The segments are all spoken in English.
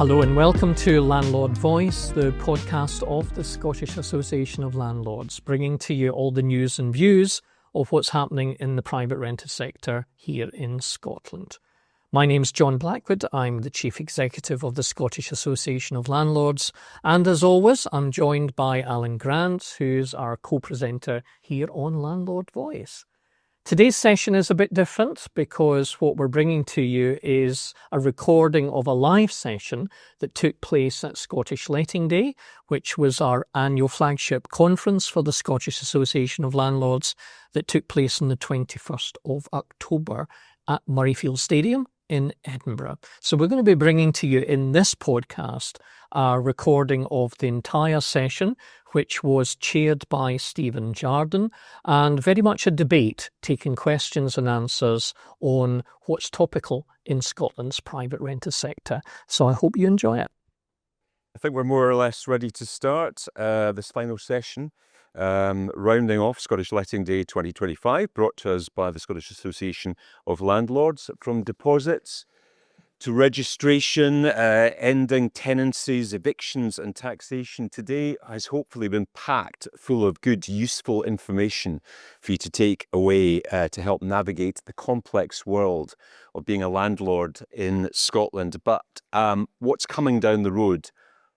Hello and welcome to Landlord Voice, the podcast of the Scottish Association of Landlords, bringing to you all the news and views of what's happening in the private rented sector here in Scotland. My name's John Blackwood. I'm the Chief Executive of the Scottish Association of Landlords, and as always, I'm joined by Alan Grant, who's our co-presenter here on Landlord Voice. Today's session is a bit different because what we're bringing to you is a recording of a live session that took place at Scottish Letting Day, which was our annual flagship conference for the Scottish Association of Landlords that took place on the 21st of October at Murrayfield Stadium in Edinburgh. So we're going to be bringing to you in this podcast a recording of the entire session, which was chaired by Stephen Jardine, and very much a debate, taking questions and answers on what's topical in Scotland's private rented sector. So I hope you enjoy it. I think we're more or less ready to start this final session, rounding off Scottish Letting Day 2025, brought to us by the Scottish Association of Landlords. From deposits to registration, ending tenancies, evictions and taxation, today has hopefully been packed full of good, useful information for you to take away to help navigate the complex world of being a landlord in Scotland. But what's coming down the road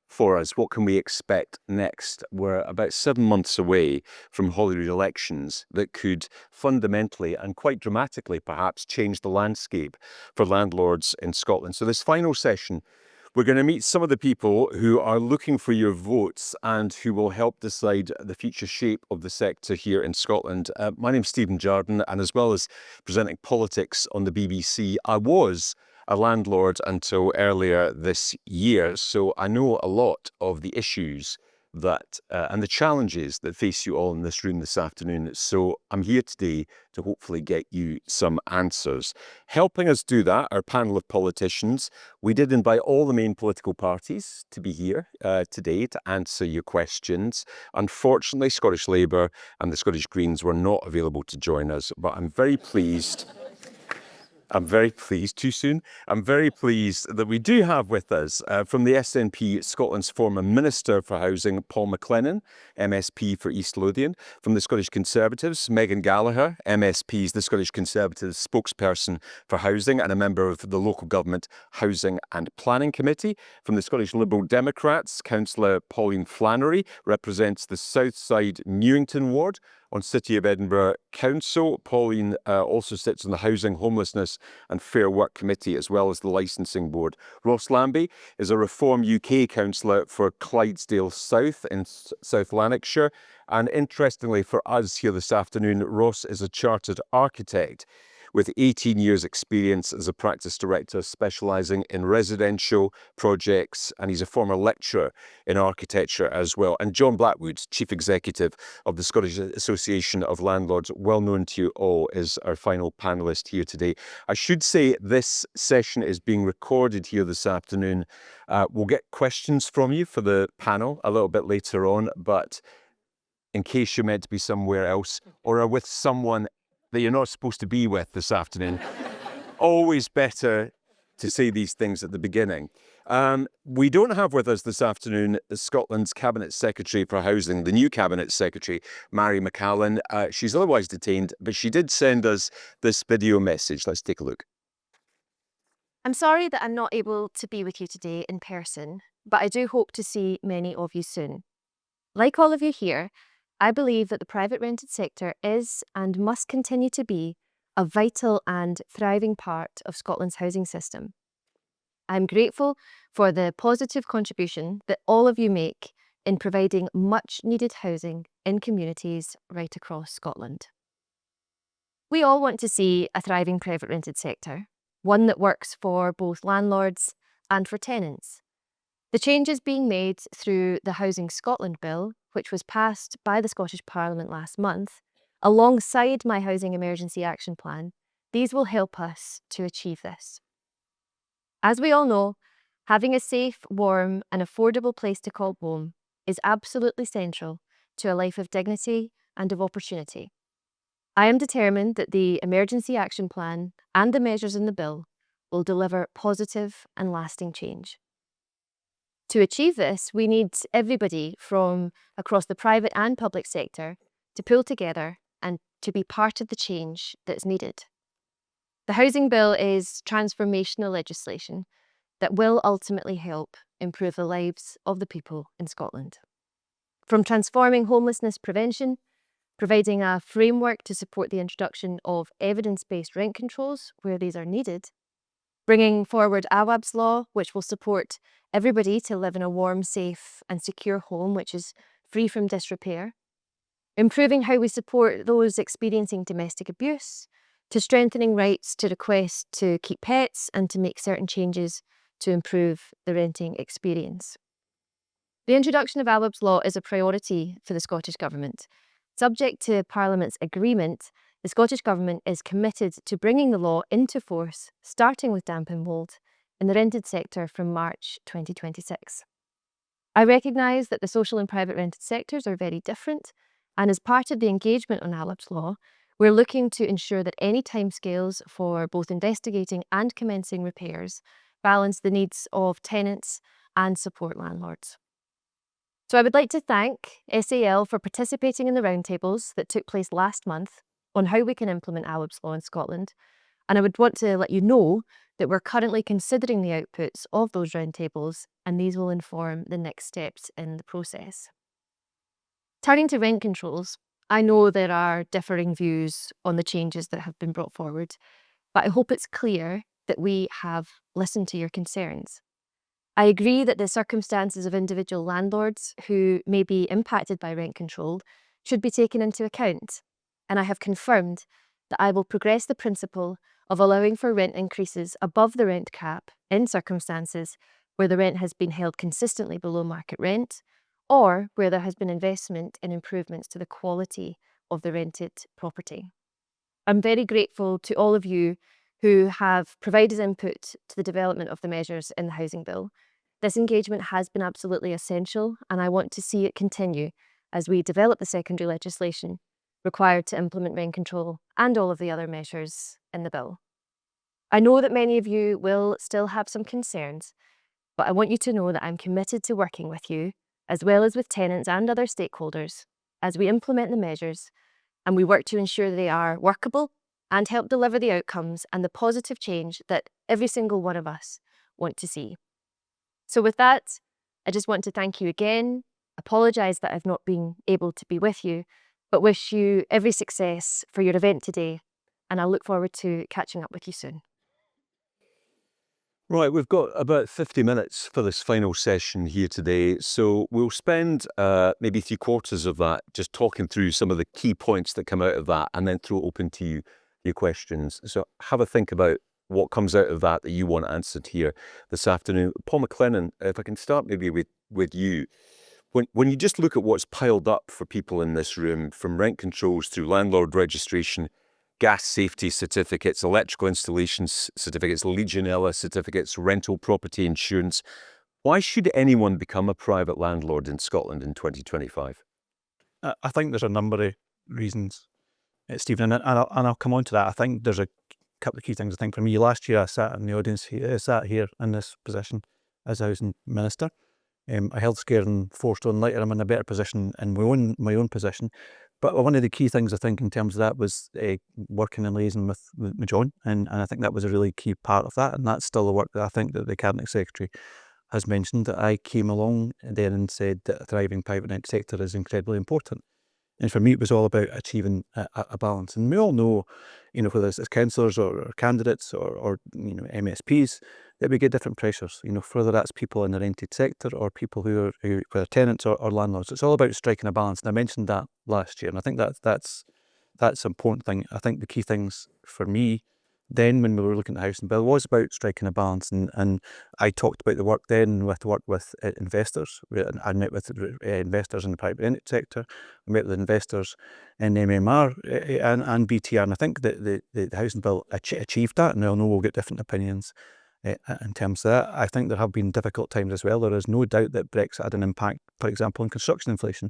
for us? What can we expect next? We're about 7 months away from Holyrood elections that could fundamentally and quite dramatically perhaps change the landscape for landlords in Scotland. So this final session, we're going to meet some of the people who are looking for your votes and who will help decide the future shape of the sector here in Scotland. My name's Stephen Jardine, and as well as presenting politics on the BBC, I was a landlord until earlier this year, so I know a lot of the issues that and the challenges that face you all in this room this afternoon. So I'm here today to hopefully get you some answers. Helping us do that, our panel of politicians. We did invite all the main political parties to be here today to answer your questions. Unfortunately, Scottish Labour and the Scottish Greens were not available to join us, but I'm very pleased too soon. I'm very pleased that we do have with us from the SNP, Scotland's former Minister for Housing, Paul McLennan, MSP for East Lothian. From the Scottish Conservatives, Megan Gallagher, MSP, is the Scottish Conservatives spokesperson for housing and a member of the Local Government Housing and Planning Committee. From the Scottish Liberal Democrats, Councillor Pauline Flannery represents the Southside Newington ward on City of Edinburgh Council. Pauline also sits on the Housing, Homelessness and Fair Work Committee, as well as the Licensing Board. Ross Lambie is a Reform UK councillor for Clydesdale South in South Lanarkshire. And interestingly for us here this afternoon, Ross is a chartered architect with 18 years experience as a practice director specialising in residential projects, and he's a former lecturer in architecture as well. And John Blackwood, Chief Executive of the Scottish Association of Landlords, well known to you all, is our final panellist here today. I should say this session is being recorded here this afternoon. We'll get questions from you for the panel a little bit later on, but in case you're meant to be somewhere else or are with someone that you're not supposed to be with this afternoon, always better to say these things at the beginning. We don't have with us this afternoon Scotland's Cabinet Secretary for Housing, the new Cabinet Secretary, Mary McCallan. She's otherwise detained, but she did send us this video message. Let's take a look. I'm sorry that I'm not able to be with you today in person, but I do hope to see many of you soon. Like all of you here, I believe that the private rented sector is and must continue to be a vital and thriving part of Scotland's housing system. I'm grateful for the positive contribution that all of you make in providing much needed housing in communities right across Scotland. We all want to see a thriving private rented sector, one that works for both landlords and for tenants. The changes being made through the Housing Scotland Bill, which was passed by the Scottish Parliament last month, alongside my Housing Emergency Action Plan, these will help us to achieve this. As we all know, having a safe, warm and affordable place to call home is absolutely central to a life of dignity and of opportunity. I am determined that the Emergency Action Plan and the measures in the bill will deliver positive and lasting change. To achieve this, we need everybody from across the private and public sector to pull together and to be part of the change that's needed. The Housing Bill is transformational legislation that will ultimately help improve the lives of the people in Scotland. From transforming homelessness prevention, providing a framework to support the introduction of evidence-based rent controls where these are needed, bringing forward AWAB's law, which will support everybody to live in a warm, safe and secure home which is free from disrepair, improving how we support those experiencing domestic abuse, to strengthening rights to request to keep pets and to make certain changes to improve the renting experience. The introduction of AWAB's law is a priority for the Scottish Government. Subject to Parliament's agreement, the Scottish Government is committed to bringing the law into force, starting with damp and mould, in the rented sector from March 2026. I recognise that the social and private rented sectors are very different, and as part of the engagement on AWAB's law, we're looking to ensure that any timescales for both investigating and commencing repairs balance the needs of tenants and support landlords. So I would like to thank SAL for participating in the roundtables that took place last month on how we can implement AWAB's law in Scotland, and I would want to let you know that we're currently considering the outputs of those roundtables, and these will inform the next steps in the process. Turning to rent controls, I know there are differing views on the changes that have been brought forward, but I hope it's clear that we have listened to your concerns. I agree that the circumstances of individual landlords who may be impacted by rent control should be taken into account, and I have confirmed that I will progress the principle of allowing for rent increases above the rent cap in circumstances where the rent has been held consistently below market rent, or where there has been investment in improvements to the quality of the rented property. I'm very grateful to all of you who have provided input to the development of the measures in the Housing Bill. This engagement has been absolutely essential, and I want to see it continue as we develop the secondary legislation required to implement rent control and all of the other measures in the bill. I know that many of you will still have some concerns, but I want you to know that I'm committed to working with you, as well as with tenants and other stakeholders, as we implement the measures and we work to ensure they are workable and help deliver the outcomes and the positive change that every single one of us want to see. So with that, I just want to thank you again, apologise that I've not been able to be with you, but wish you every success for your event today, and I look forward to catching up with you soon. Right, we've got about 50 minutes for this final session here today, so we'll spend maybe 3/4 of that just talking through some of the key points that come out of that, and then throw it open to you, your questions. So have a think about what comes out of that you want answered here this afternoon. Paul McLennan, if I can start maybe with you. When you just look at what's piled up for people in this room, from rent controls through landlord registration, gas safety certificates, electrical installation certificates, Legionella certificates, rental property insurance, why should anyone become a private landlord in Scotland in 2025? I think there's a number of reasons, Stephen, and I'll come on to that. I think there's a couple of key things. I think for me, last year I sat in the audience, sat here in this position as a housing minister. I held scared and 4 stone lighter. I'm in a better position in my own position. But one of the key things I think in terms of that was working and liaising with John, and I think that was a really key part of that, and that's still the work that I think that the Cabinet Secretary has mentioned, that I came along there and said that a thriving private rent sector is incredibly important. And for me, it was all about achieving a balance. And we all know, whether it's as councillors or candidates or MSPs, that we get different pressures, whether that's people in the rented sector or people who are tenants or landlords. It's all about striking a balance. And I mentioned that last year, and I think that's an important thing. I think the key things for me then, when we were looking at the Housing Bill, was about striking a balance, and I talked about the work then with investors. I met with investors in the private rented sector. I met with investors in MMR and BTR, and I think that the Housing Bill achieved that, and I know we'll get different opinions in terms of that. I think there have been difficult times as well. There is no doubt that Brexit had an impact, for example, on construction inflation.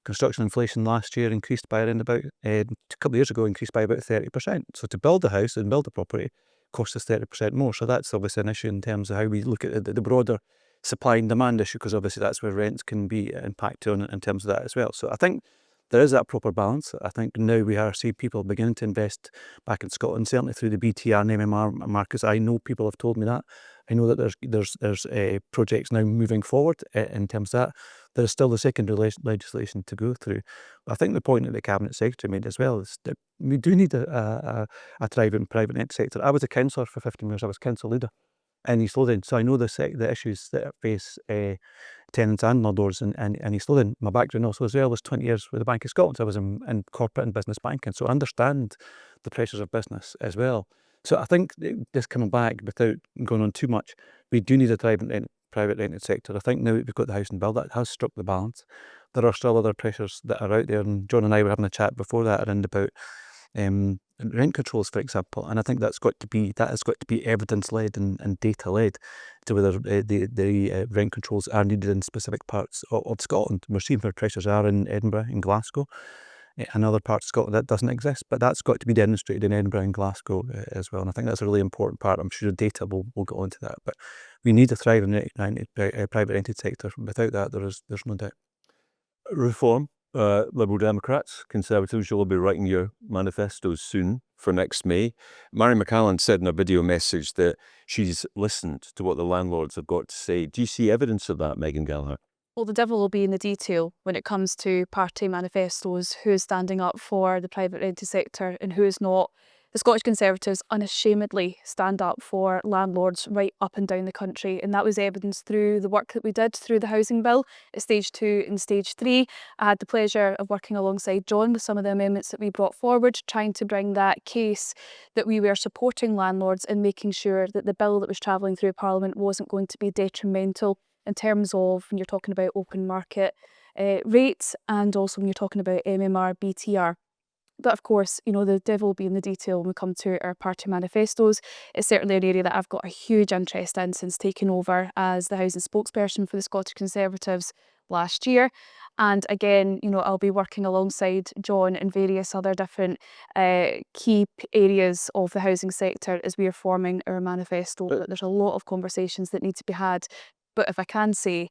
Construction inflation last year increased by around about, a couple of years ago, increased by about 30%. So to build a house and build a property costs us 30% more. So that's obviously an issue in terms of how we look at the broader supply and demand issue, because obviously that's where rents can be impacted on in terms of that as well. So I think there is that proper balance. I think now we are seeing people beginning to invest back in Scotland, certainly through the BTR and MMR markets. I know people have told me that. I know that there's projects now moving forward in terms of that. There's still the secondary legislation to go through. But I think the point that the Cabinet Secretary made as well is that we do need a thriving private net sector. I was a councillor for 15 years. I was council leader in East Lothian, so I know the issues that face tenants and landlords in East Lothian. My background also as well was 20 years with the Bank of Scotland. So I was in corporate and business banking, so I understand the pressures of business as well. So I think just coming back, without going on too much, we do need a thriving private rented sector. I think now that we've got the housing bill, that has struck the balance. There are still other pressures that are out there, and John and I were having a chat before that around about rent controls, for example, and I think that has got to be evidence-led and data-led to whether the rent controls are needed in specific parts of Scotland. We're seeing where pressures are in Edinburgh and Glasgow. In other parts of Scotland that doesn't exist, but that's got to be demonstrated in Edinburgh and Glasgow as well, and I think that's a really important part. I'm sure data will go on to that, but we need a thriving private rented sector. Without that, there's no doubt. Reform, Liberal Democrats, Conservatives, you'll be writing your manifestos soon for next May. Mary McCallan said in a video message that she's listened to what the landlords have got to say. Do you see evidence of that, Megan Gallagher? Well, the devil will be in the detail when it comes to party manifestos, who is standing up for the private rented sector and who is not. The Scottish Conservatives unashamedly stand up for landlords right up and down the country, and that was evidenced through the work that we did through the housing bill at stage 2 and stage 3. I had the pleasure of working alongside John with some of the amendments that we brought forward, trying to bring that case that we were supporting landlords and making sure that the bill that was travelling through Parliament wasn't going to be detrimental in terms of when you're talking about open market rates, and also when you're talking about MMR, BTR. But of course, you know, the devil will be in the detail when we come to our party manifestos. It's certainly an area that I've got a huge interest in since taking over as the housing spokesperson for the Scottish Conservatives last year. And again, you know, I'll be working alongside John and various other different key areas of the housing sector as we are forming our manifesto. But there's a lot of conversations that need to be had. But if I can say,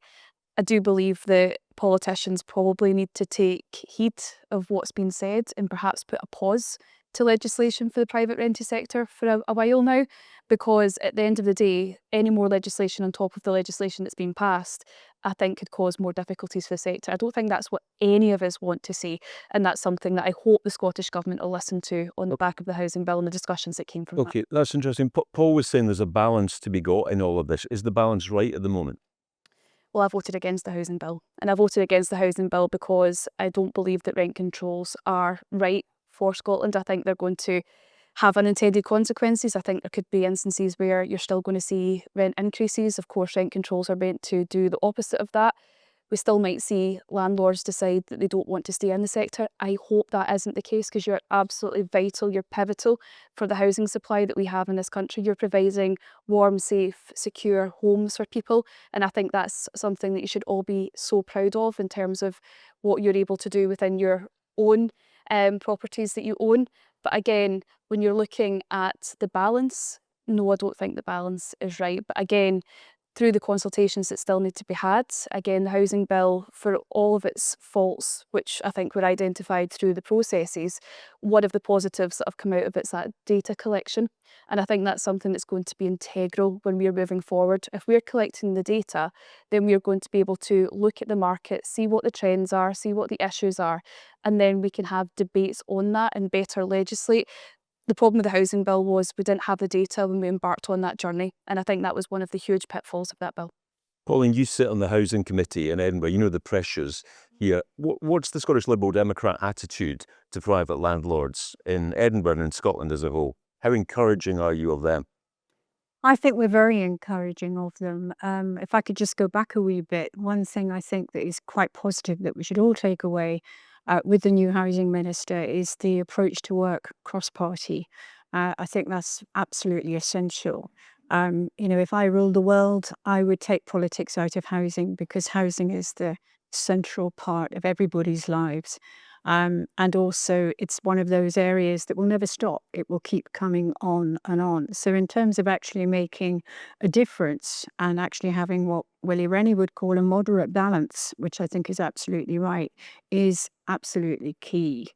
I do believe that politicians probably need to take heed of what's been said and perhaps put a pause to legislation for the private rented sector for a while now, because at the end of the day, any more legislation on top of the legislation that's been passed, I think could cause more difficulties for the sector. I don't think that's what any of us want to see, and that's something that I hope the Scottish Government will listen to on the back of the housing bill and the discussions that came from that. Okay, that's interesting. Paul was saying there's a balance to be got in all of this. Is the balance right at the moment? Well, I voted against the housing bill, and I voted against the housing bill because I don't believe that rent controls are right for Scotland. I think they're going to have unintended consequences. I think there could be instances where you're still going to see rent increases. Of course, rent controls are meant to do the opposite of that. We still might see landlords decide that they don't want to stay in the sector. I hope that isn't the case, because you're absolutely vital, you're pivotal for the housing supply that we have in this country. You're providing warm, safe, secure homes for people, and I think that's something that you should all be so proud of in terms of what you're able to do within your own properties that you own. But again, when you're looking at the balance, no, I don't think the balance is right. But again, through the consultations that still need to be had, again, the housing bill, for all of its faults, which I think were identified through the processes, one of the positives that have come out of it's that data collection. And I think that's something that's going to be integral when we're moving forward. If we're collecting the data, then we're going to be able to look at the market, see what the trends are, see what the issues are, and then we can have debates on that and better legislate. The problem with the housing bill was we didn't have the data when we embarked on that journey, and I think that was one of the huge pitfalls of that bill. Pauline, you sit on the Housing Committee in Edinburgh. You know the pressures here. What's the Scottish Liberal Democrat attitude to private landlords in Edinburgh and in Scotland as a whole? How encouraging are you of them? I think we're very encouraging of them. If I could just go back a wee bit, one thing I think that is quite positive that we should all take away with the new housing minister is the approach to work cross-party. I think that's absolutely essential. You know, if I ruled the world, I would take politics out of housing, because housing is the central part of everybody's lives. And also, it's one of those areas that will never stop. It will keep coming on and on. So in terms of actually making a difference and actually having what Willie Rennie would call a moderate balance, which I think is absolutely right, is absolutely key.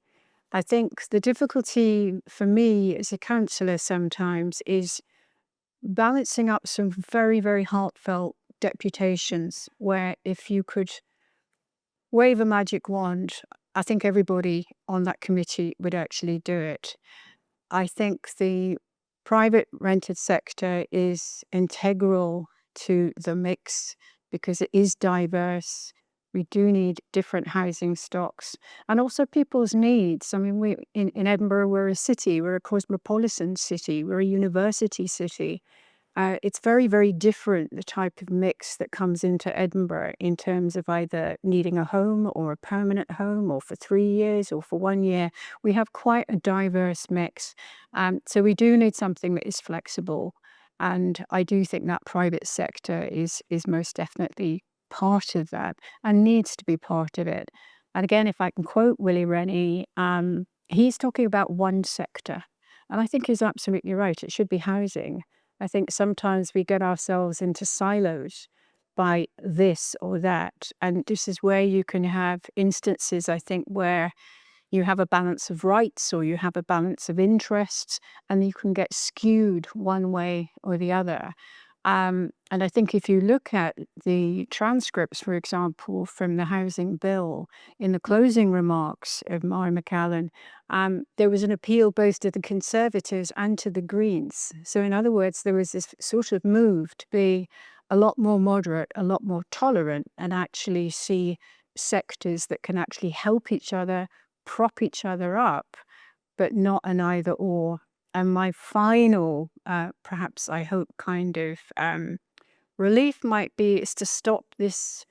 I think the difficulty for me as a councillor sometimes is balancing up some very, very heartfelt deputations where if you could wave a magic wand, I think everybody on that committee would actually do it. I think the private rented sector is integral to the mix because it is diverse. We do need different housing stocks and also people's needs. I mean, in Edinburgh, we're a city, we're a cosmopolitan city, we're a university city. It's very, very different, the type of mix that comes into Edinburgh in terms of either needing a home or a permanent home or for 3 years or for 1 year. We have quite a diverse mix. So we do need something that is flexible. And I do think that private sector is most definitely part of that and needs to be part of it. And again, if I can quote Willie Rennie, he's talking about one sector. And I think he's absolutely right. It should be housing. I think sometimes we get ourselves into silos by this or that. And this is where you can have instances, I think, where you have a balance of rights or you have a balance of interests and you can get skewed one way or the other. And I think if you look at the transcripts, for example, from the housing bill, in the closing remarks of Mara McAllen, there was an appeal both to the Conservatives and to the Greens. So in other words, there was this sort of move to be a lot more moderate, a lot more tolerant, and actually see sectors that can actually help each other, prop each other up, but not an either or. And my final, perhaps I hope, kind of relief might be is to stop this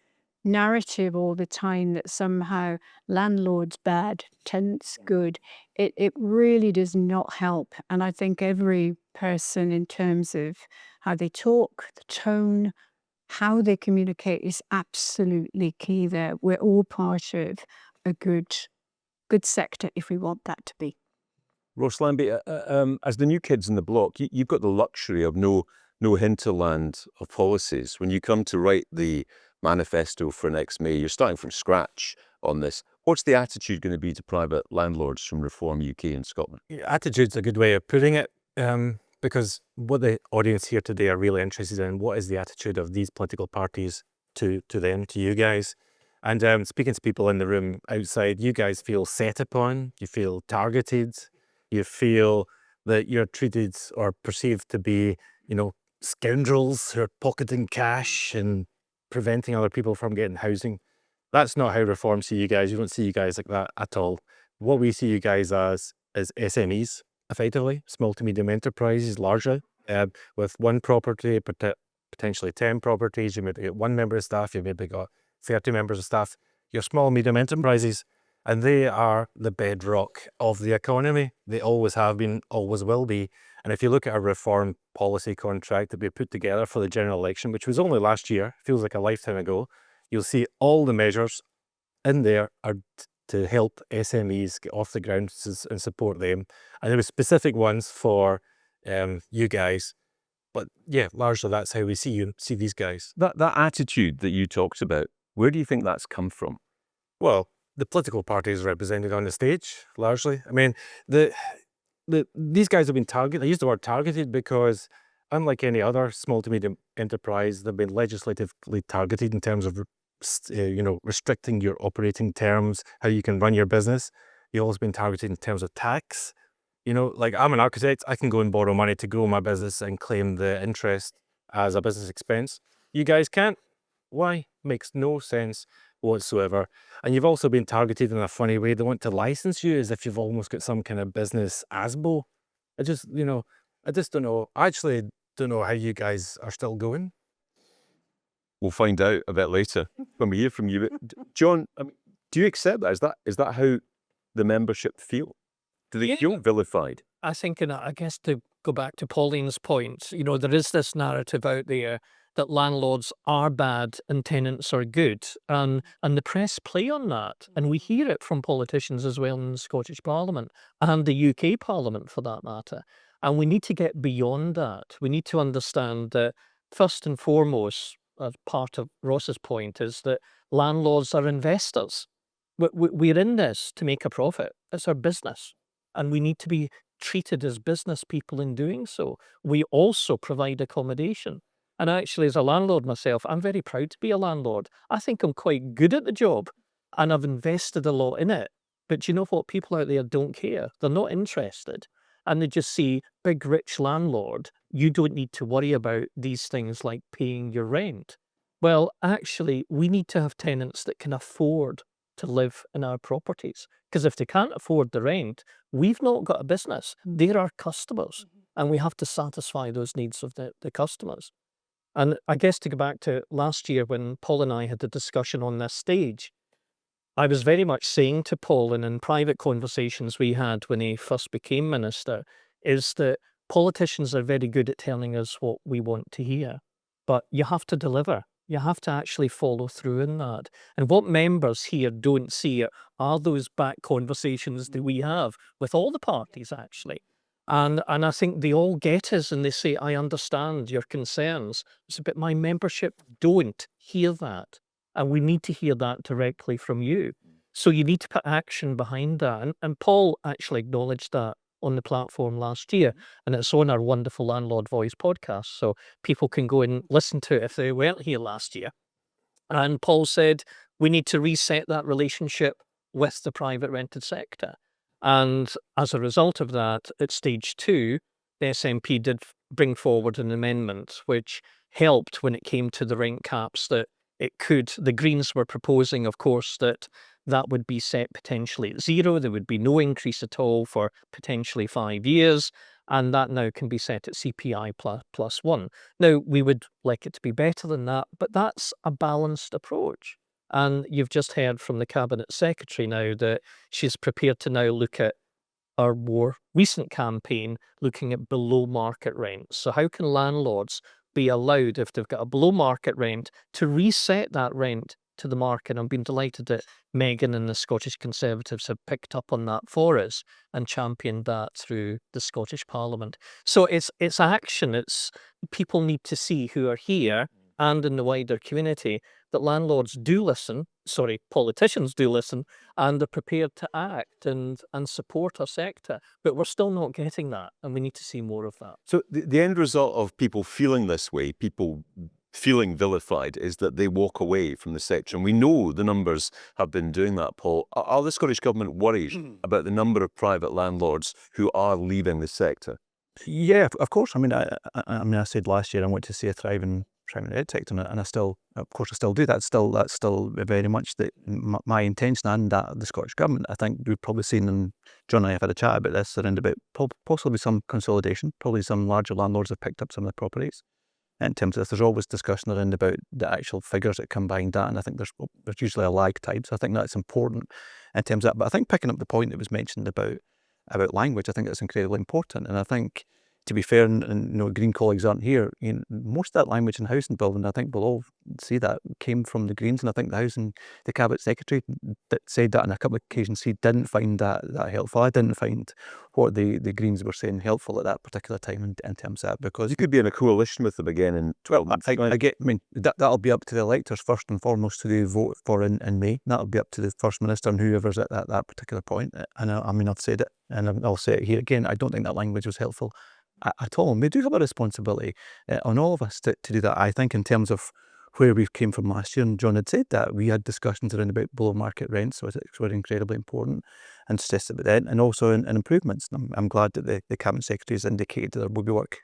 narrative all the time that somehow landlords bad, tenants good. It really does not help. And I think every person in terms of how they talk, the tone, how they communicate is absolutely key there. We're all part of a good sector if we want that to be. Ross Lambie, as the new kids in the block, you've got the luxury of no hinterland of policies. When you come to write the manifesto for next May, you're starting from scratch on this. What's the attitude going to be to private landlords from Reform UK and Scotland? Attitude's a good way of putting it, because what the audience here today are really interested in, what is the attitude of these political parties to them, to you guys? And speaking to people in the room outside, you guys feel set upon, you feel targeted, you feel that you're treated or perceived to be, scoundrels who are pocketing cash and preventing other people from getting housing. That's not how Reform see you guys. You don't see you guys like that at all. What we see you guys as is SMEs, effectively, small to medium enterprises, largely, with one property, potentially 10 properties. You maybe got 1 member of staff, you maybe got 30 members of staff. You're small, medium enterprises. And they are the bedrock of the economy. They always have been, always will be. And if you look at a Reform policy contract that we put together for the general election, which was only last year, feels like a lifetime ago, you'll see all the measures in there are to help SMEs get off the ground and support them. And there were specific ones for you guys. But yeah, largely that's how we see these guys. That attitude that you talked about, where do you think that's come from? Well, the political parties represented on the stage, largely. I mean, these guys have been targeted. I use the word targeted because, unlike any other small to medium enterprise, they've been legislatively targeted in terms of, restricting your operating terms, how you can run your business. You've always been targeted in terms of tax. Like I'm an architect, I can go and borrow money to grow my business and claim the interest as a business expense. You guys can't. Why? Makes no sense whatsoever. And you've also been targeted in a funny way. They want to license you as if you've almost got some kind of business ASBO. I just don't know. I actually don't know how you guys are still going. We'll find out a bit later when we hear from you. But John, do you accept that? Is that how the membership feel? Do they feel vilified? I think, I guess to go back to Pauline's point, there is this narrative out there that landlords are bad and tenants are good. And the press play on that. And we hear it from politicians as well in the Scottish Parliament and the UK Parliament for that matter. And we need to get beyond that. We need to understand that first and foremost, as part of Ross's point, is that landlords are investors. We're in this to make a profit. It's our business. And we need to be treated as business people in doing so. We also provide accommodation. And actually, as a landlord myself, I'm very proud to be a landlord. I think I'm quite good at the job and I've invested a lot in it. But you know what? People out there don't care. They're not interested. And they just see big, rich landlord. You don't need to worry about these things like paying your rent. Well, actually, we need to have tenants that can afford to live in our properties. Because if they can't afford the rent, we've not got a business. They're our customers. And we have to satisfy those needs of the customers. And I guess to go back to last year when Paul and I had the discussion on this stage, I was very much saying to Paul, and in private conversations we had when he first became minister, is that politicians are very good at telling us what we want to hear. But you have to deliver. You have to actually follow through in that. And what members here don't see are those back conversations that we have with all the parties, actually. And I think they all get us and they say, I understand your concerns. But my membership don't hear that. And we need to hear that directly from you. So you need to put action behind that. And Paul actually acknowledged that on the platform last year. And it's on our wonderful Landlord Voice podcast. So people can go and listen to it if they weren't here last year. And Paul said, we need to reset that relationship with the private rented sector. And as a result of that, at stage 2, the SNP did bring forward an amendment which helped when it came to the rent caps that the Greens were proposing, of course, that would be set potentially at 0. There would be no increase at all for potentially 5 years. And that now can be set at CPI plus 1. Now, we would like it to be better than that, but that's a balanced approach. And you've just heard from the Cabinet Secretary now that she's prepared to now look at our more recent campaign, looking at below market rents. So how can landlords be allowed, if they've got a below market rent, to reset that rent to the market? I've been delighted that Megan and the Scottish Conservatives have picked up on that for us and championed that through the Scottish Parliament. So it's action. It's people need to see who are here and in the wider community that landlords do listen, politicians do listen, and are prepared to act and support our sector. But we're still not getting that, and we need to see more of that. So the end result of people feeling this way, people feeling vilified, is that they walk away from the sector. And we know the numbers have been doing that, Paul. Are the Scottish Government worried about the number of private landlords who are leaving the sector? Yeah, of course. I mean, I said last year I want to see a thriving private ed sector, and I still do. That's still very much my intention and that of the Scottish Government. I think we've probably seen, and John and I have had a chat about this, around about possibly some consolidation. Probably some larger landlords have picked up some of the properties. In terms of this, there's always discussion around about the actual figures that come behind that, and I think there's usually a lag time. So I think that's important in terms of that. But I think picking up the point that was mentioned about language, I think that's incredibly important. And I think, to be fair, and Green colleagues aren't here, most of that language in housing building, I think we'll all see that came from the Greens, and I think the Cabinet Secretary that said that on a couple of occasions, he didn't find that helpful. I didn't find what the Greens were saying helpful at that particular time in terms of that, because You could be in a coalition with them again in 12 months. that'll be up to the electors first and foremost to vote for in May. That'll be up to the First Minister and whoever's at that particular point. And I've said it, and I'll say it here again, I don't think that language was helpful at all. And we do have a responsibility on all of us to do that. I think in terms of where we came from last year, and John had said that, we had discussions around about below market rents, which were incredibly important, and stressed about that, and also in improvements. And I'm glad that the Cabinet Secretary has indicated that there will be work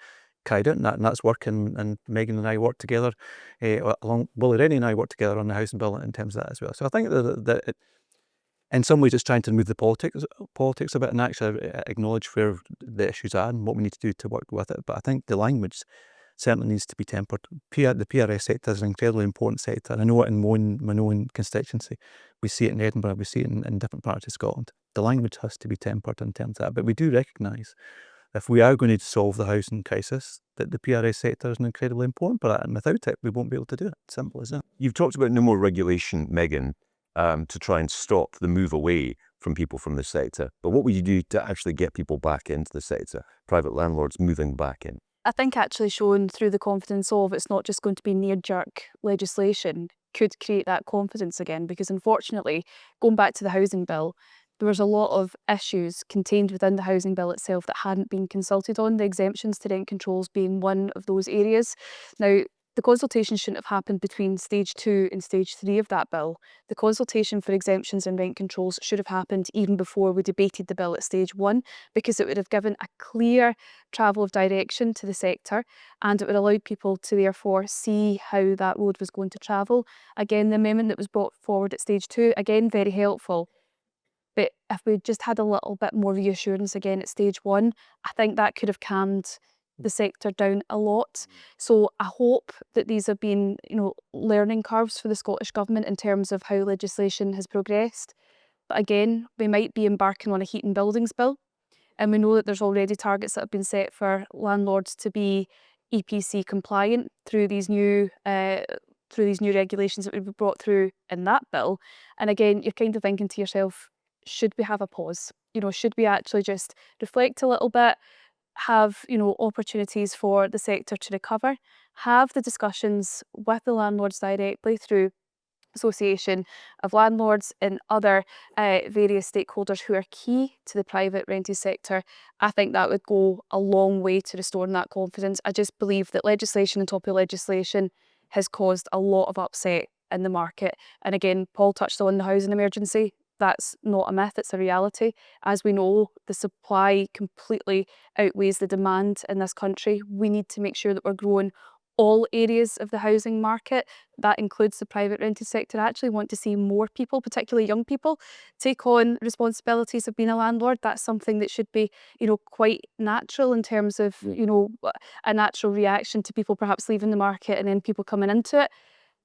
carried out, and that's working. And Megan and I work together, Willie Rennie and I work together on the housing bill in terms of that as well. So I think that in some ways, it's trying to move the politics a bit and actually acknowledge where the issues are and what we need to do to work with it. But I think the language certainly needs to be tempered. The PRS sector is an incredibly important sector. I know it in my own constituency. We see it in Edinburgh, we see it in different parts of Scotland. The language has to be tempered in terms of that. But we do recognise if we are going to solve the housing crisis, that the PRS sector is an incredibly important part, and without it, we won't be able to do it. Simple as that. You've talked about no more regulation, Megan, to try and stop the move away from people from the sector. But what would you do to actually get people back into the sector, private landlords moving back in? I think actually showing through the confidence of it's not just going to be knee-jerk legislation could create that confidence again, because unfortunately, going back to the housing bill, there was a lot of issues contained within the housing bill itself that hadn't been consulted on, the exemptions to rent controls being one of those areas. Now, the consultation shouldn't have happened between stage 2 and stage 3 of that bill. The consultation for exemptions and rent controls should have happened even before we debated the bill at stage 1, because it would have given a clear travel of direction to the sector, and it would allow people to therefore see how that road was going to travel. Again, the amendment that was brought forward at stage 2, again, very helpful. But if we just had a little bit more reassurance again at stage 1, I think that could have calmed the sector down a lot. So I hope that these have been, learning curves for the Scottish Government in terms of how legislation has progressed. But again, we might be embarking on a heat and buildings bill, and we know that there's already targets that have been set for landlords to be EPC compliant through these new regulations that would be brought through in that bill. And again, you're kind of thinking to yourself, should we have a pause? Should we actually just reflect a little bit, have, opportunities for the sector to recover, have the discussions with the landlords directly through Association of Landlords and other various stakeholders who are key to the private rented sector. I think that would go a long way to restoring that confidence. I just believe that legislation on top of legislation has caused a lot of upset in the market. And again, Paul touched on the housing emergency. That's not a myth, it's a reality. As we know, the supply completely outweighs the demand in this country. We need to make sure that we're growing all areas of the housing market. That includes the private rented sector. I actually want to see more people, particularly young people, take on responsibilities of being a landlord. That's something that should be, quite natural in terms of, a natural reaction to people perhaps leaving the market and then people coming into it.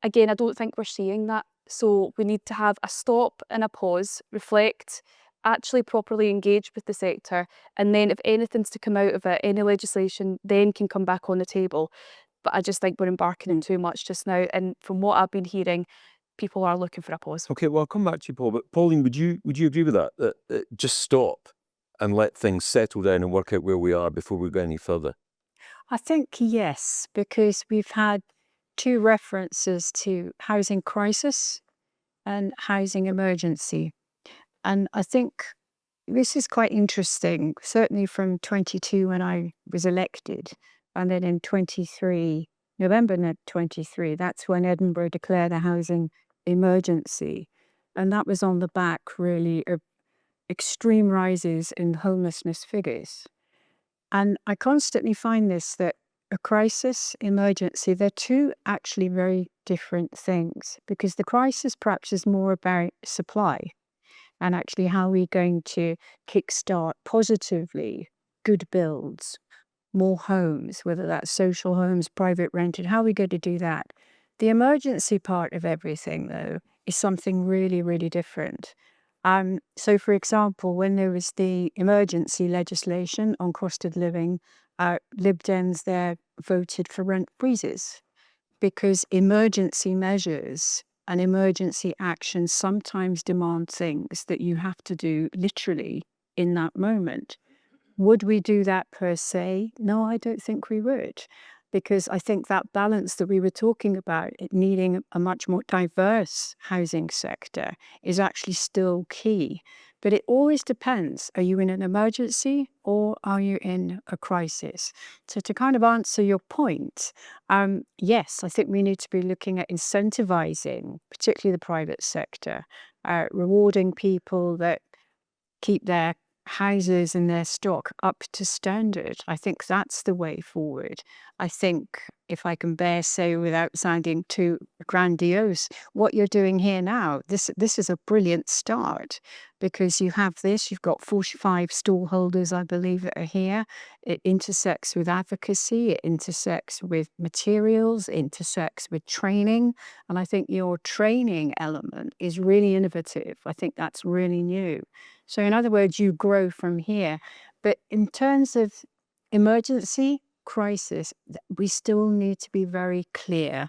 Again, I don't think we're seeing that. So we need to have a stop and a pause, reflect, actually properly engage with the sector, and then if anything's to come out of it, any legislation then can come back on the table. But I just think we're embarking in too much just now, and from what I've been hearing, people are looking for a pause. Okay, well, I'll come back to you, Paul, but Pauline, would you agree with that? That just stop and let things settle down and work out where we are before we go any further? I think yes, because we've had 2 references to housing crisis and housing emergency. And I think this is quite interesting, certainly from 22 when I was elected, and then in November 23, that's when Edinburgh declared a housing emergency. And that was on the back, really, of extreme rises in homelessness figures. And I constantly find this, that a crisis, emergency, they're 2 actually very different things, because the crisis perhaps is more about supply and actually how we're going to kickstart positively good builds, more homes, whether that's social homes, private rented, how are we going to do that? The emergency part of everything, though, is something really, really different. So, for example, when there was the emergency legislation on cost of living, Lib Dems there voted for rent freezes, because emergency measures and emergency actions sometimes demand things that you have to do literally in that moment. Would we do that per se? No, I don't think we would, because I think that balance that we were talking about, it needing a much more diverse housing sector, is actually still key. But it always depends. Are you in an emergency or are you in a crisis? So to kind of answer your point, yes, I think we need to be looking at incentivizing, particularly the private sector, rewarding people that keep their houses and their stock up to standard. I think that's the way forward. I think, if I can bear say without sounding too grandiose, what you're doing here now, this is a brilliant start, because you have this, you've got 45 stallholders, I believe, that are here. It intersects with advocacy, it intersects with materials, it intersects with training. And I think your training element is really innovative. I think that's really new. So in other words, you grow from here. But in terms of emergency, crisis, we still need to be very clear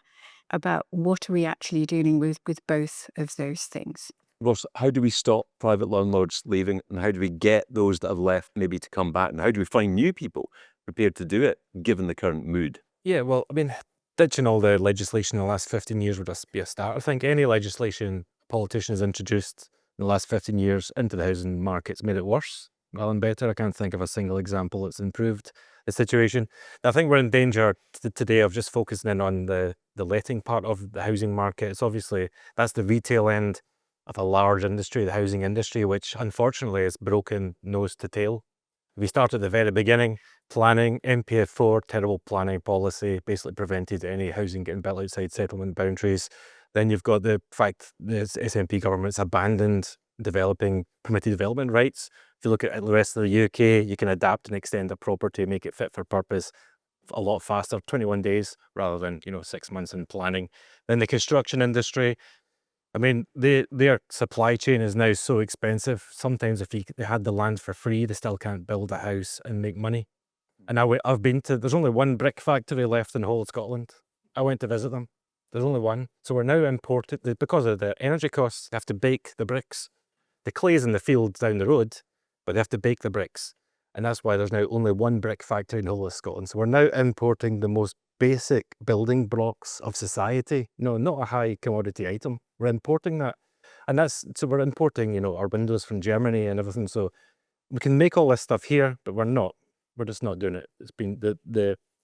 about what are we actually dealing with both of those things. Ross, how do we stop private landlords leaving, and how do we get those that have left maybe to come back, and how do we find new people prepared to do it given the current mood? Yeah, well, I mean, ditching all the legislation in the last 15 years would just be a start. I think any legislation politician has introduced in the last 15 years into the housing market's made it worse rather than better. I can't think of a single example that's improved the situation. I think we're in danger today of just focusing in on the letting part of the housing market. It's obviously, that's the retail end of a large industry, the housing industry, which unfortunately is broken nose to tail. We start at the very beginning, planning, MPF4, terrible planning policy, basically prevented any housing getting built outside settlement boundaries. Then you've got the fact the SNP government's abandoned developing permitted development rights. If you look at the rest of the UK, you can adapt and extend a property, make it fit for purpose a lot faster, 21 days rather than 6 months in planning. Then the construction industry, I mean, their supply chain is now so expensive. Sometimes if they had the land for free, they still can't build a house and make money. And I've been to, there's only one brick factory left in the whole of Scotland. I went to visit them. There's only one. So we're now imported, because of the energy costs, they have to bake the bricks. The clay's in the field down the road, but they have to bake the bricks. And that's why there's now only one brick factory in the whole of Scotland. So we're now importing the most basic building blocks of society. No, not a high commodity item. We're importing that. And so we're importing, our windows from Germany and everything. So we can make all this stuff here, but we're not. We're just not doing it. It's been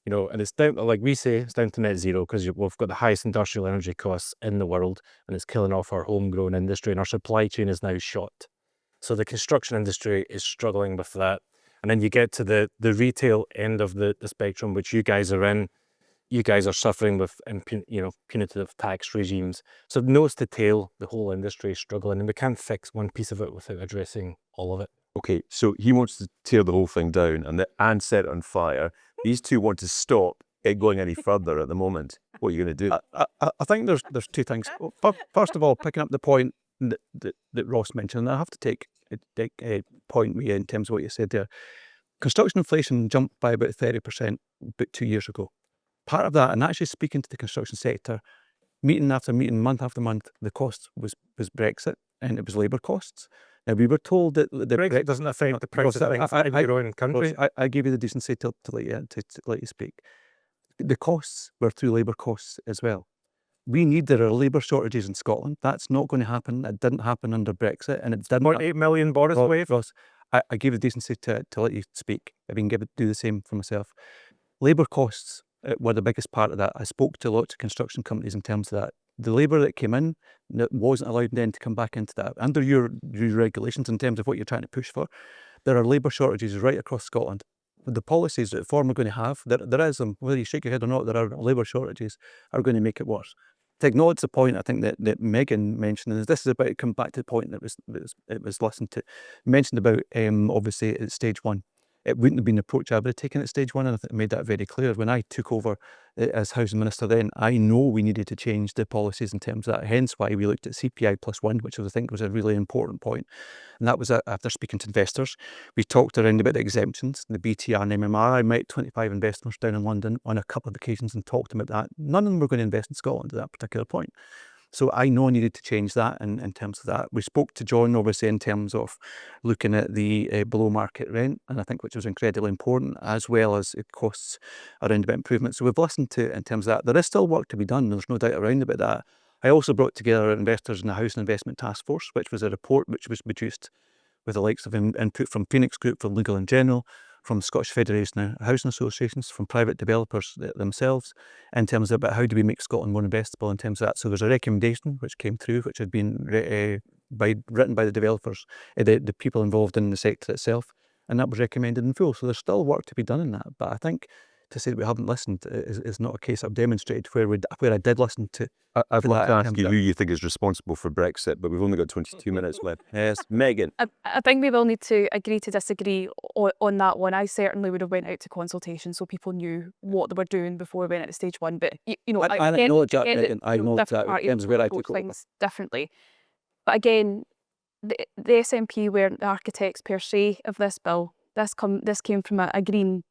and it's down, like we say, it's down to net zero because we've got the highest industrial energy costs in the world, and it's killing off our homegrown industry, and our supply chain is now shot. So the construction industry is struggling with that. And then you get to the retail end of the spectrum, which you guys are in. You guys are suffering with punitive tax regimes. So nose to tail, the whole industry is struggling, and we can't fix one piece of it without addressing all of it. Okay, so he wants to tear the whole thing down and set it on fire. These two want to stop it going any further at the moment. What are you going to do? I think there's two things. First of all, picking up the point that Ross mentioned, and I have to take a point with you in terms of what you said there. Construction inflation jumped by about 30% about 2 years ago. Part of that, and actually speaking to the construction sector, meeting after meeting, month after month, the cost was Brexit, and it was labour costs. Now, we were told that the Brexit doesn't affect the price of things in your own country. I gave you the decency to let you speak. The costs were through labour costs as well. There are labour shortages in Scotland. That's not going to happen. It didn't happen under Brexit, and it didn't. 0.8 million Boris wave. Ross, I gave the decency to let you speak. I can do the same for myself. Labour costs were the biggest part of that. I spoke to lots of construction companies in terms of that. The labour that came in that wasn't allowed then to come back into that. Under your regulations in terms of what you're trying to push for, there are labour shortages right across Scotland. The policies that Reform are going to have, there is them, whether you shake your head or not, there are labour shortages, are going to make it worse. To acknowledge the point, I think that Megan mentioned, and this is about to come back to the point that it was listened to, mentioned about obviously at stage one. It wouldn't have been the approach I would have taken at stage one, and I think I made that very clear. When I took over as Housing Minister then, I know we needed to change the policies in terms of that, hence why we looked at CPI +1, which I think was a really important point. And that was after speaking to investors. We talked around about the exemptions, the BTR and MMR. I met 25 investors down in London on a couple of occasions and talked about that. None of them were going to invest in Scotland at that particular point. So I know I needed to change that in terms of that. We spoke to John, obviously, in terms of looking at the below market rent, and I think which was incredibly important, as well as it costs around about improvement. So we've listened to in terms of that. There is still work to be done. There's no doubt around about that. I also brought together investors in the Housing Investment Task Force, which was a report which was produced with the likes of input from Phoenix Group, from Legal and General, from the Scottish Federation of Housing Associations, from private developers themselves, in terms of about how do we make Scotland more investable in terms of that. So there's a recommendation which came through, which had been written by the developers, the people involved in the sector itself, and that was recommended in full. So there's still work to be done in that. But I think to say that we haven't listened is not a case I've demonstrated where I did listen to. I'd like to ask you who you think is responsible for Brexit, but we've only got 22 minutes left. Yes, Megan. I think we will need to agree to disagree on that one. I certainly would have went out to consultation so people knew what they were doing before we went into stage one. But I acknowledge that, Megan. I acknowledge that in terms of where I took over. Things differently. But again, the SNP weren't the architects per se of this bill. This came from a green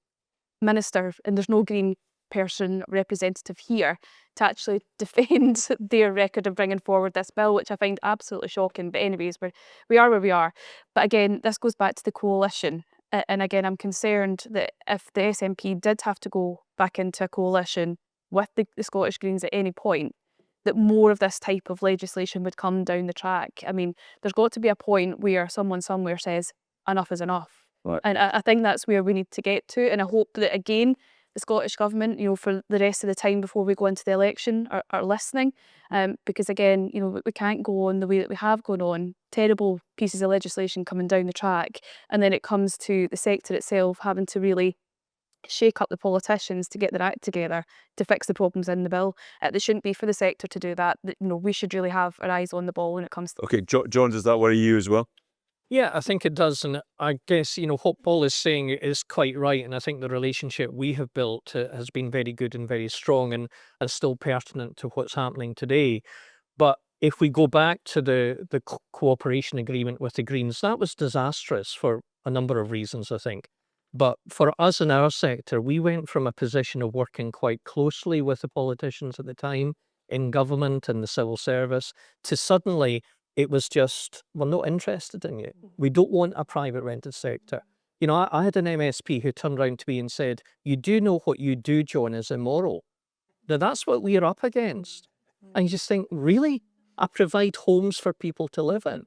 minister and there's no Green person representative here to actually defend their record of bringing forward this bill, which I find absolutely shocking. But anyways, we are where we are. But again, this goes back to the coalition. And again, I'm concerned that if the SNP did have to go back into a coalition with the Scottish Greens at any point, that more of this type of legislation would come down the track. I mean, there's got to be a point where someone somewhere says enough is enough. Right. And I think that's where we need to get to. And I hope that, again, the Scottish Government, for the rest of the time before we go into the election, are listening. Because again, we can't go on the way that we have gone on. Terrible pieces of legislation coming down the track. And then it comes to the sector itself having to really shake up the politicians to get their act together to fix the problems in the bill. It shouldn't be for the sector to do that. We should really have our eyes on the ball when it comes to... Okay, John, does that worry you as well? Yeah, I think it does. And I guess, what Paul is saying is quite right. And I think the relationship we have built has been very good and very strong and still pertinent to what's happening today. But if we go back to the cooperation agreement with the Greens, that was disastrous for a number of reasons, I think. But for us in our sector, we went from a position of working quite closely with the politicians at the time in government and the civil service to suddenly it was just, we're not interested in you. We don't want a private rented sector. I had an MSP who turned around to me and said, you do know what you do, John, is immoral. Now that's what we're up against. And you just think, really? I provide homes for people to live in.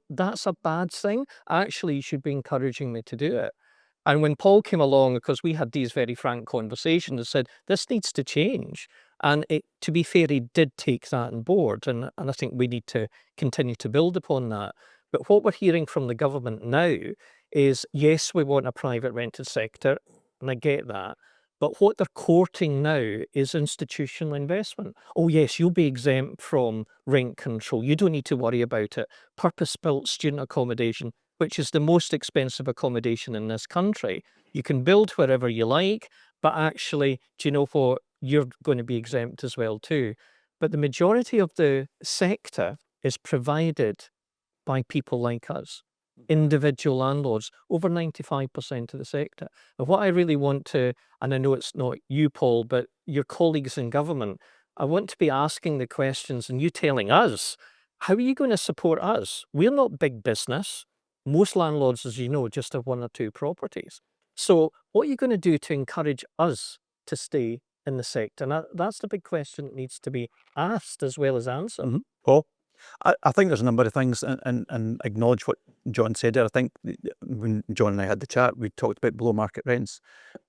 That's a bad thing. Actually, you should be encouraging me to do it. And when Paul came along, because we had these very frank conversations, and said, this needs to change. And to be fair, he did take that on board. And I think we need to continue to build upon that. But what we're hearing from the government now is, yes, we want a private rented sector. And I get that. But what they're courting now is institutional investment. Oh, yes, you'll be exempt from rent control. You don't need to worry about it. Purpose-built student accommodation, which is the most expensive accommodation in this country. You can build wherever you like, but actually, do you know what? You're going to be exempt as well too. But the majority of the sector is provided by people like us, individual landlords, over 95% of the sector. And what I really want to, and I know it's not you, Paul, but your colleagues in government, I want to be asking the questions and you telling us, how are you going to support us? We're not big business. Most landlords, as you know, just have one or two properties. So what are you going to do to encourage us to stay in the sector? And that's the big question that needs to be asked as well as answered. Paul? I think there's a number of things and acknowledge what John said there. I think when John and I had the chat, we talked about below market rents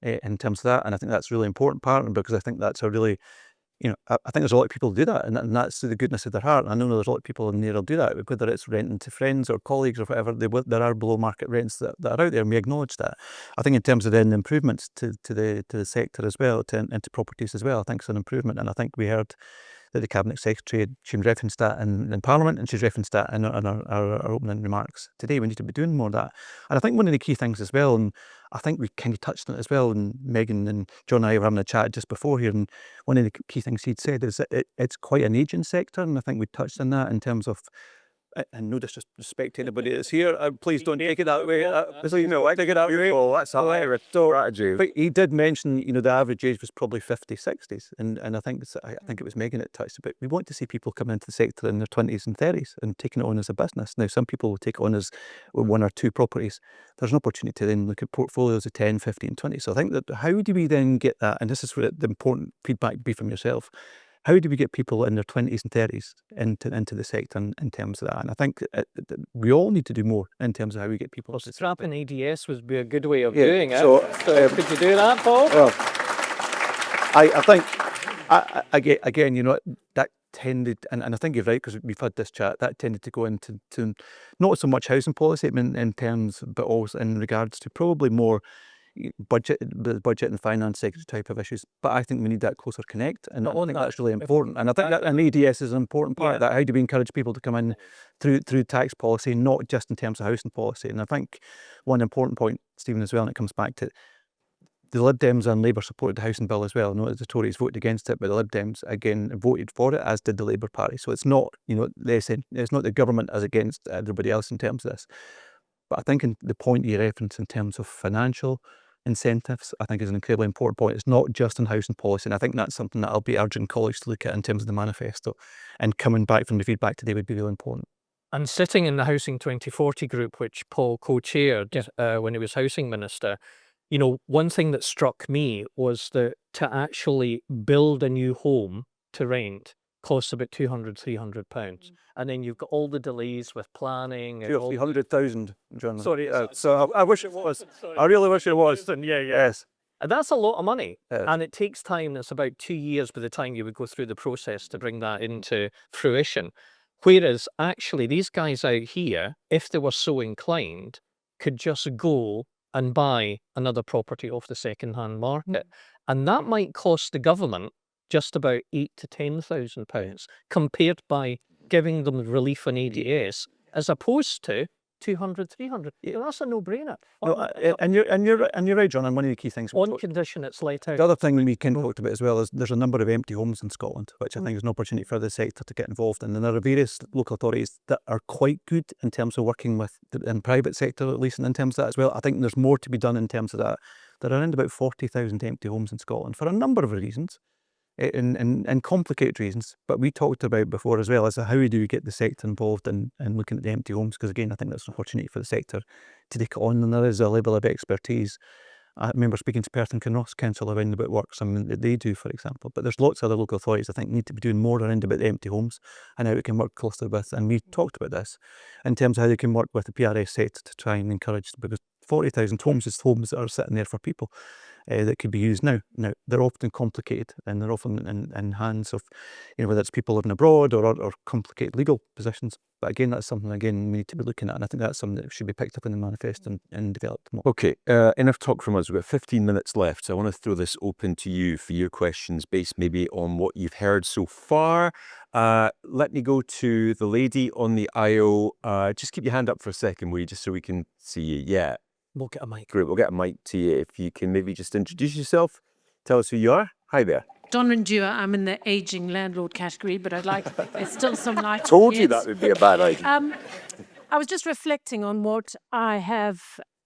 in terms of that. And I think that's a really important part because I think that's a really, I think there's a lot of people who do that and that's the goodness of their heart. And I know there's a lot of people in there who'll do that, whether it's renting to friends or colleagues or whatever, there are below market rents that are out there and we acknowledge that. I think in terms of then the improvements to the sector as well, and to properties as well, I think it's an improvement. And I think we heard that the Cabinet Secretary, she referenced that in Parliament and she's referenced that in our opening remarks today. We need to be doing more of that. And I think one of the key things as well, and I think we kind of touched on it as well, and Megan and John and I were having a chat just before here, and one of the key things he'd said is that it's quite an ageing sector, and I think we touched on that in terms of, and no disrespect to anybody that's here, please don't take it that way. Take it that way. Well, that's a strategy. But he did mention, the average age was probably 50s, 60s, and I think it was Megan that touched about. We want to see people come into the sector in their 20s and 30s and taking it on as a business. Now, some people will take it on as one or two properties. There's an opportunity to then look at portfolios of 10, 15, 20. So I think that how do we then get that? And this is where the important feedback be from yourself. How do we get people in their 20s and 30s into the sector in terms of that? And I think we all need to do more in terms of how we get people. Well, strapping ADS would be a good way of doing it. So could you do that, Paul? Well, I think, again, that tended, and I think you're right because we've had this chat, that tended to go into not so much housing policy in terms, but also in regards to probably more budget and finance sector type of issues. But I think we need that closer connect, and I think that's really important. And I think that an ADS is an important part of that. How do we encourage people to come in through tax policy, not just in terms of housing policy? And I think one important point, Stephen, as well, and it comes back to the Lib Dems and Labour supported the housing bill as well. I know that the Tories voted against it, but the Lib Dems again voted for it, as did the Labour Party. So it's not, it's not the government as against everybody else in terms of this. But I think in the point you reference in terms of financial, incentives, I think, is an incredibly important point. It's not just in housing policy, and I think that's something that I'll be urging colleagues to look at in terms of the manifesto. And coming back from the feedback today would be really important. And sitting in the Housing 2040 group, which Paul co-chaired when he was Housing Minister, you know, one thing that struck me was that to actually build a new home to rent costs about £200–300. And then you've got all the delays with planning. And 300,000, John. Sorry. So I wish it was. Sorry. I really wish it was. Yeah. Yes. And that's a lot of money. Yes. And it takes time. It's about 2 years by the time you would go through the process to bring that into fruition. Whereas actually these guys out here, if they were so inclined, could just go and buy another property off the second-hand market. And that might cost the government just about £8,000 to £10,000 compared by giving them relief on ADS as opposed to 200, 300. That's a no-brainer. No, and you're right, John. And one of the key things On condition it's let out. the other thing we can talk about as well is there's a number of empty homes in Scotland, which I think is an opportunity for the sector to get involved in. And there are various local authorities that are quite good in terms of working with in private sector, at least, and in terms of that as well. I think there's more to be done in terms of that. There are around about 40,000 empty homes in Scotland for a number of reasons. And complicated reasons, but we talked about before as well as how do we get the sector involved in looking at the empty homes, because again I think that's an opportunity for the sector to take it on, and there is a level of expertise. I remember speaking to Perth and Kinross Council around about works that they do, for example, but there's lots of other local authorities I think need to be doing more around about the empty homes and how we can work closer with, and we talked about this in terms of how they can work with the PRS sector to try and encourage, because 40,000 homes is homes that are sitting there for people that could be used now. Now, they're often complicated and they're often in hands of, whether it's people living abroad or complicated legal positions. But again, that's something, we need to be looking at. And I think that's something that should be picked up in the manifesto and developed more. Okay, enough talk from us. We've got 15 minutes left. So I want to throw this open to you for your questions based maybe on what you've heard so far. Let me go to the lady on the aisle. Just keep your hand up for a second, will you, just so we can see you. Yeah. We'll get a mic. Great, we'll get a mic to you. If you can maybe just introduce yourself, tell us who you are. Hi there. Don Rendua, I'm in the ageing landlord category, but there's still some life. Told you that would be a bad idea. I was just reflecting on what I have.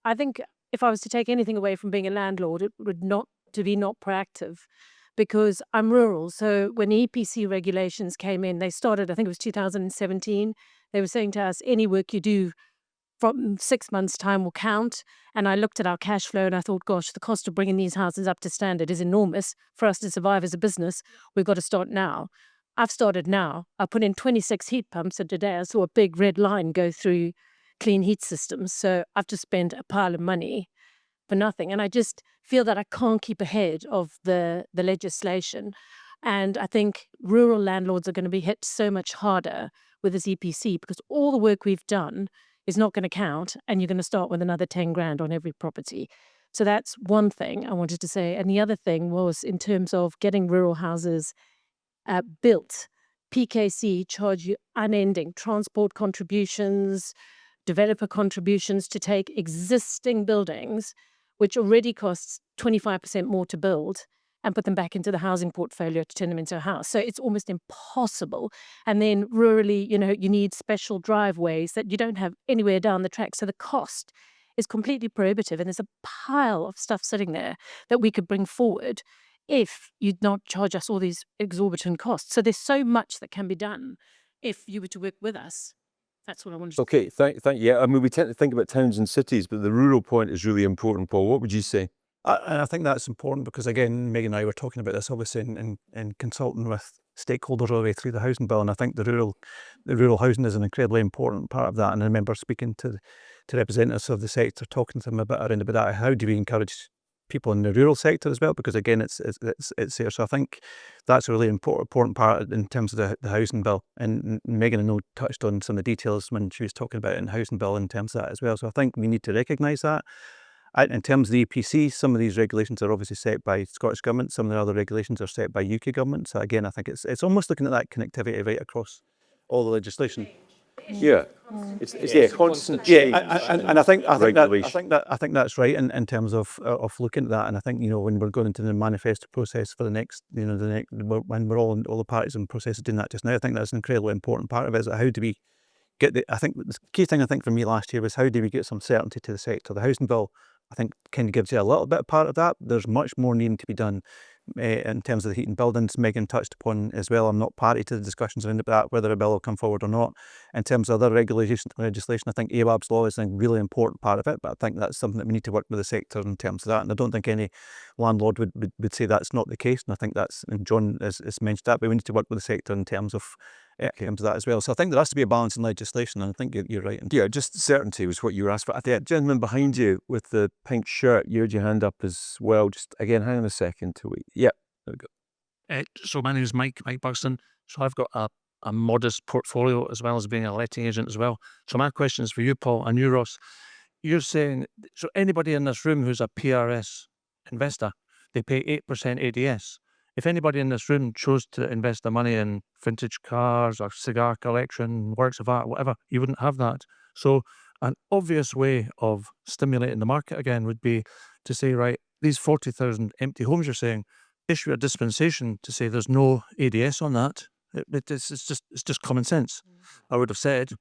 I think if I was to take anything away from being a landlord, it would not proactive, because I'm rural. So when the EPC regulations came in, they started, I think it was 2017. They were saying to us, any work you do from 6 months' time will count. And I looked at our cash flow and I thought, gosh, the cost of bringing these houses up to standard is enormous. For us to survive as a business, we've got to start now. I've started now. I put in 26 heat pumps, and today I saw a big red line go through clean heat systems. So I've just spent a pile of money for nothing. And I just feel that I can't keep ahead of the legislation. And I think rural landlords are going to be hit so much harder with this EPC, because all the work we've done is not going to count, and you're going to start with another 10 grand on every property. So that's one thing I wanted to say. And the other thing was in terms of getting rural houses built. PKC charge you unending transport contributions, developer contributions to take existing buildings, which already costs 25% more to build, and put them back into the housing portfolio to turn them into a house. So it's almost impossible. And then rurally, you need special driveways that you don't have anywhere down the track. So the cost is completely prohibitive. And there's a pile of stuff sitting there that we could bring forward if you'd not charge us all these exorbitant costs. So there's so much that can be done if you were to work with us. That's what I wanted to say. Okay, thank you. Yeah, I mean, we tend to think about towns and cities, but the rural point is really important, Paul. What would you say? And I think that's important because, again, Megan and I were talking about this, obviously, in consulting with stakeholders all the way through the housing bill. And I think the rural housing is an incredibly important part of that. And I remember speaking to representatives of the sector, talking to them around about that. How do we encourage people in the rural sector as well? Because, again, it's there. So I think that's a really important part in terms of the housing bill. And Megan, I know, touched on some of the details when she was talking about it in the housing bill in terms of that as well. So I think we need to recognise that. In terms of the EPC, some of these regulations are obviously set by Scottish Government, some of the other regulations are set by UK Government. So again, I think it's almost looking at that connectivity right across all the legislation. Yeah, it's constant change. And I think that's right in terms of looking at that. And I think when we're going into the manifesto process for the next when we're all the parties in the process of doing that just now, I think that's an incredibly important part of it. Is how do we get I think the key thing for me last year was how do we get some certainty to the sector? The housing bill I think kind of gives you a little bit of part of that. There's much more needing to be done in terms of the heating buildings. Megan touched upon as well. I'm not party to the discussions around that, whether a bill will come forward or not. In terms of other legislation, I think AWAB's law is a really important part of it, but I think that's something that we need to work with the sector in terms of that. And I don't think any landlord would say that's not the case. And I think that's, and John has mentioned that, but we need to work with the sector in terms of that as well. So I think there has to be a balance in legislation, and I think you're right. Yeah, just certainty was what you were asked for. The gentleman behind you with the pink shirt, you had your hand up as well. Just again, hang on a second till we. Yep, there we go. So my name is Mike Buxton. So I've got a modest portfolio as well as being a letting agent as well. So my question is for you, Paul, and you, Ross. You're saying, so anybody in this room who's a PRS investor, they pay 8% ADS. If anybody in this room chose to invest their money in vintage cars or cigar collection, works of art, whatever, you wouldn't have that. So an obvious way of stimulating the market again would be to say, right, these 40,000 empty homes you're saying, issue a dispensation to say there's no ADS on that. It's just common sense, I would have said.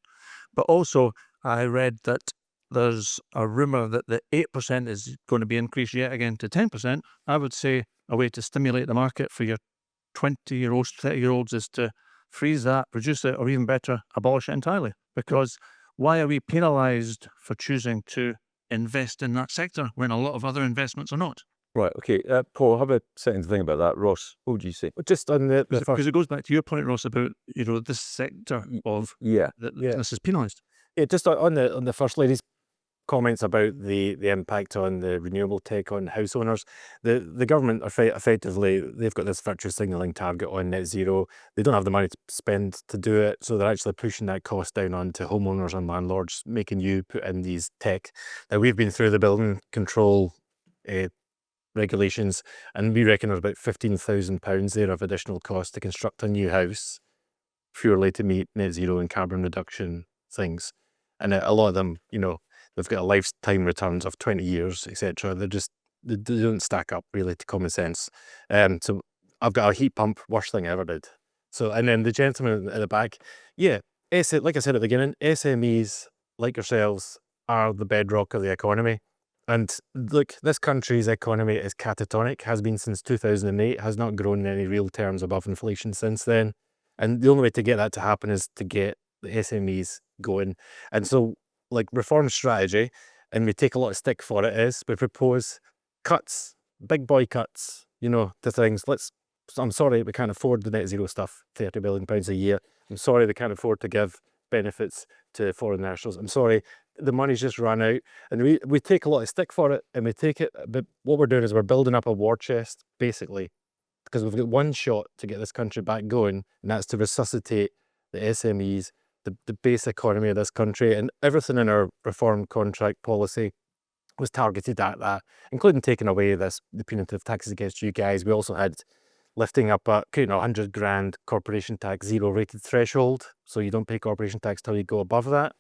But also, I read that there's a rumour that the 8% is going to be increased yet again to 10%. I would say a way to stimulate the market for your 20-year-olds, 30-year-olds is to freeze that, reduce it, or even better, abolish it entirely. Because why are we penalised for choosing to invest in that sector when a lot of other investments are not? Right, okay. Paul, have a second to think about that. Ross, what would you say? Just on the first... Because it goes back to your point, Ross, about, this sector of this is penalised. Yeah, just on the First Lady's comments about the impact on the renewable tech on house owners. The government are effectively, they've got this virtue signalling target on net zero. They don't have the money to spend to do it, so they're actually pushing that cost down onto homeowners and landlords, making you put in these tech. Now, we've been through the building control regulations, and we reckon there's about £15,000 there of additional cost to construct a new house purely to meet net zero and carbon reduction things. And a lot of them, they've got a lifetime returns of 20 years, etc. They don't stack up really to common sense. So I've got a heat pump, worst thing I ever did. So, and then the gentleman at the back, like I said at the beginning, SMEs like yourselves are the bedrock of the economy. And look, this country's economy is catatonic, has been since 2008, has not grown in any real terms above inflation since then. And the only way to get that to happen is to get the SMEs going. And so, reform strategy, and we take a lot of stick for it, is we propose cuts, big boy cuts, to things. I'm sorry we can't afford the net zero stuff, £30 billion a year. I'm sorry they can't afford to give benefits to foreign nationals. I'm sorry, the money's just run out. And we take a lot of stick for it, and we take it, but what we're doing is we're building up a war chest, basically, because we've got one shot to get this country back going, and that's to resuscitate the SMEs, the base economy of this country, and everything in our reform contract policy was targeted at that, including taking away the punitive taxes against you guys. We also had lifting up a $100,000 corporation tax zero rated threshold, so you don't pay corporation tax till you go above that.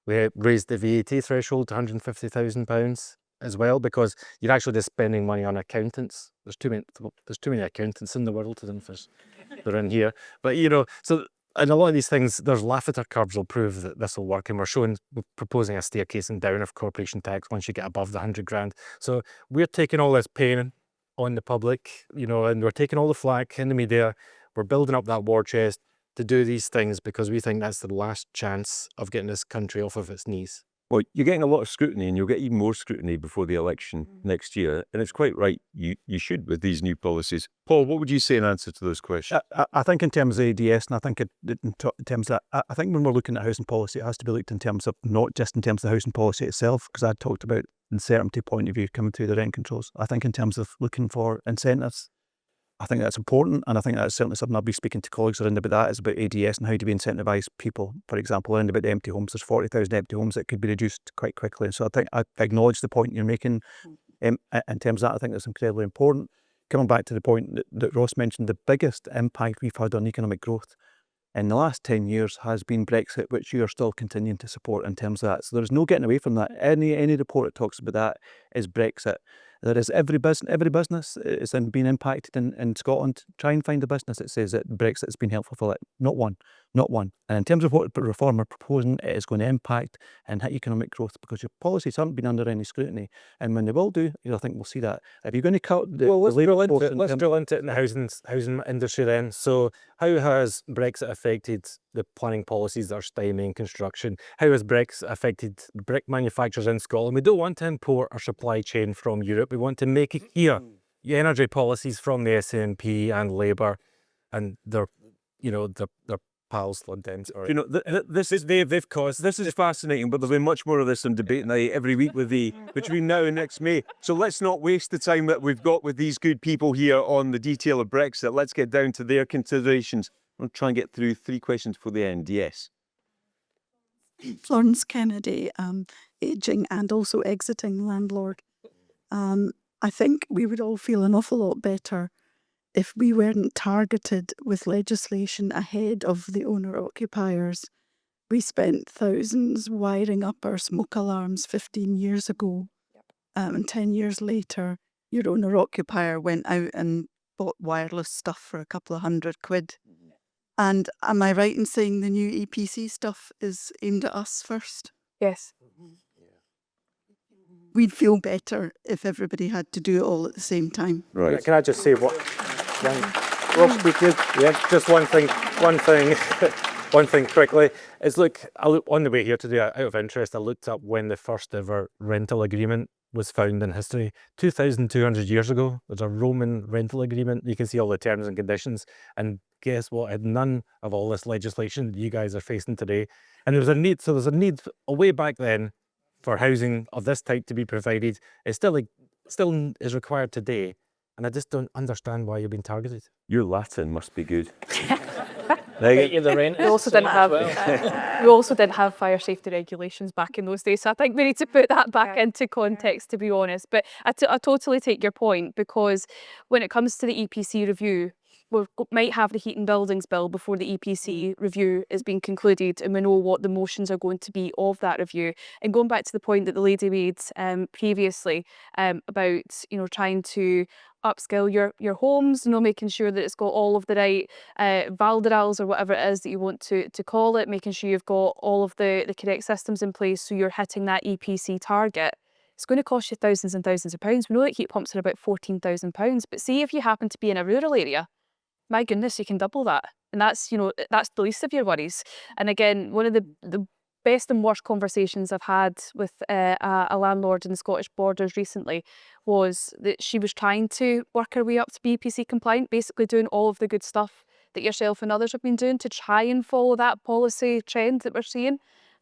We raised the VAT threshold to £150,000 as well, because you're actually just spending money on accountants. There's too many accountants in the world, they're in here. But so. And a lot of these things, there's Laffer curves will prove that this will work, and we're proposing a staircasing down of corporation tax once you get above the £100,000. So we're taking all this pain on the public, and we're taking all the flack in the media. We're building up that war chest to do these things because we think that's the last chance of getting this country off of its knees. Well, you're getting a lot of scrutiny, and you'll get even more scrutiny before the election next year. And it's quite right, you should, with these new policies. Paul, what would you say in answer to those questions? I think in terms of ADS, and I think in terms of that, I think when we're looking at housing policy, it has to be looked in terms of, not just in terms of the housing policy itself, because I talked about uncertainty point of view coming through the rent controls. I think in terms of looking for incentives, I think that's important, and I think that's certainly something I'll be speaking to colleagues around about. That is about ADS and how do we incentivise people. For example, around about the empty homes, there's 40,000 empty homes that could be reduced quite quickly. So I think I acknowledge the point you're making in terms of that. I think that's incredibly important. Coming back to the point that Ross mentioned, the biggest impact we've had on economic growth in the last 10 years has been Brexit, which you are still continuing to support in terms of that. So there's no getting away from that. Any report that talks about that is Brexit. there is every business is being impacted in Scotland. Try and find a business that says that Brexit has been helpful for it. Not one. And in terms of what reform are proposing, it is going to impact and hit economic growth because your policies haven't been under any scrutiny. And when they will do, I think we'll see that. If you're going to cut let's drill into it in the housing industry then. So how has Brexit affected the planning policies that are stymieing construction? How has Brexit affected brick manufacturers in Scotland? We don't want to import our supply chain from Europe. We want to make it here. The energy policies from the SNP and Labour and their pals, Lord Dems. This is fascinating, but there'll be much more of this on debate night every week between now and next May. So let's not waste the time that we've got with these good people here on the detail of Brexit. Let's get down to their considerations. I'll try and get through 3 questions for the end. Yes. Florence Kennedy, ageing and also exiting landlord. I think we would all feel an awful lot better if we weren't targeted with legislation ahead of the owner-occupiers. We spent thousands wiring up our smoke alarms 15 years ago, and 10 years later, your owner-occupier went out and bought wireless stuff for a couple of £100. And am I right in saying the new EPC stuff is aimed at us first? Yes. We'd feel better if everybody had to do it all at the same time. Right. Can I just say just one thing quickly is on the way here today, out of interest, I looked up when the first ever rental agreement was found in history. 2,200 years ago, there's a Roman rental agreement. You can see all the terms and conditions. And guess what? It had none of all this legislation that you guys are facing today. And there's a need way back then for housing of this type to be provided. It still is required today. And I just don't understand why you've been targeted. Your Latin must be good. We also didn't have fire safety regulations back in those days, so I think we need to put that back into context, to be honest. But I totally take your point, because when it comes to the EPC review, we might have the Heat and Buildings Bill before the EPC review is being concluded, and we know what the motions are going to be of that review. And going back to the point that the lady made previously about trying to upscale your homes, making sure that it's got all of the right valderals or whatever it is that you want to call it, making sure you've got all of the correct systems in place so you're hitting that EPC target. It's going to cost you thousands and thousands of pounds. We know that heat pumps are about £14,000, but see if you happen to be in a rural area, my goodness, you can double that. And that's the least of your worries. And again, one of the best and worst conversations I've had with a landlord in the Scottish borders recently was that she was trying to work her way up to be EPC compliant, basically doing all of the good stuff that yourself and others have been doing to try and follow that policy trend that we're seeing.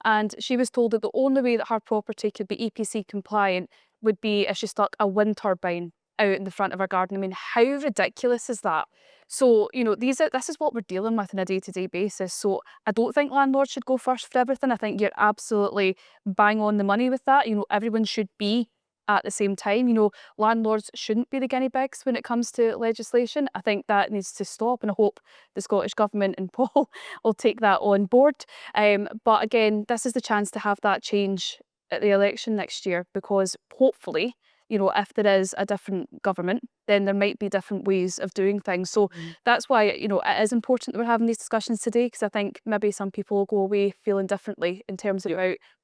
And she was told that the only way that her property could be EPC compliant would be if she stuck a wind turbine out in the front of her garden. I mean, how ridiculous is that? So, this is what we're dealing with on a day-to-day basis. So I don't think landlords should go first for everything. I think you're absolutely bang on the money with that. Everyone should be at the same time. Landlords shouldn't be the guinea pigs when it comes to legislation. I think that needs to stop, and I hope the Scottish Government and Paul will take that on board. But again, this is the chance to have that change at the election next year, because hopefully, if there is a different government, then there might be different ways of doing things. So that's why, it is important that we're having these discussions today, because I think maybe some people will go away feeling differently in terms of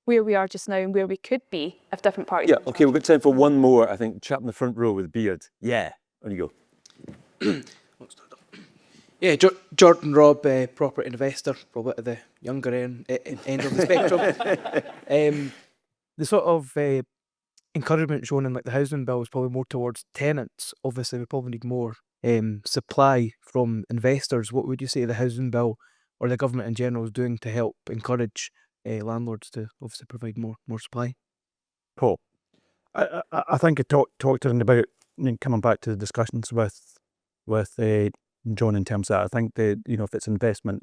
where we are just now and where we could be if different parties. Yeah, okay, we've got time for one more, I think. Chap in the front row with a beard. Yeah, on you go. Yeah, Jordan Robb, property investor, probably at the younger end of the spectrum. The sort of encouragement shown in the housing bill is probably more towards tenants. Obviously, we probably need more supply from investors. What would you say the housing bill or the government in general is doing to help encourage landlords to obviously provide more supply? Paul, I think I talked about coming back to the discussions with John in terms of that. I think if it's investment,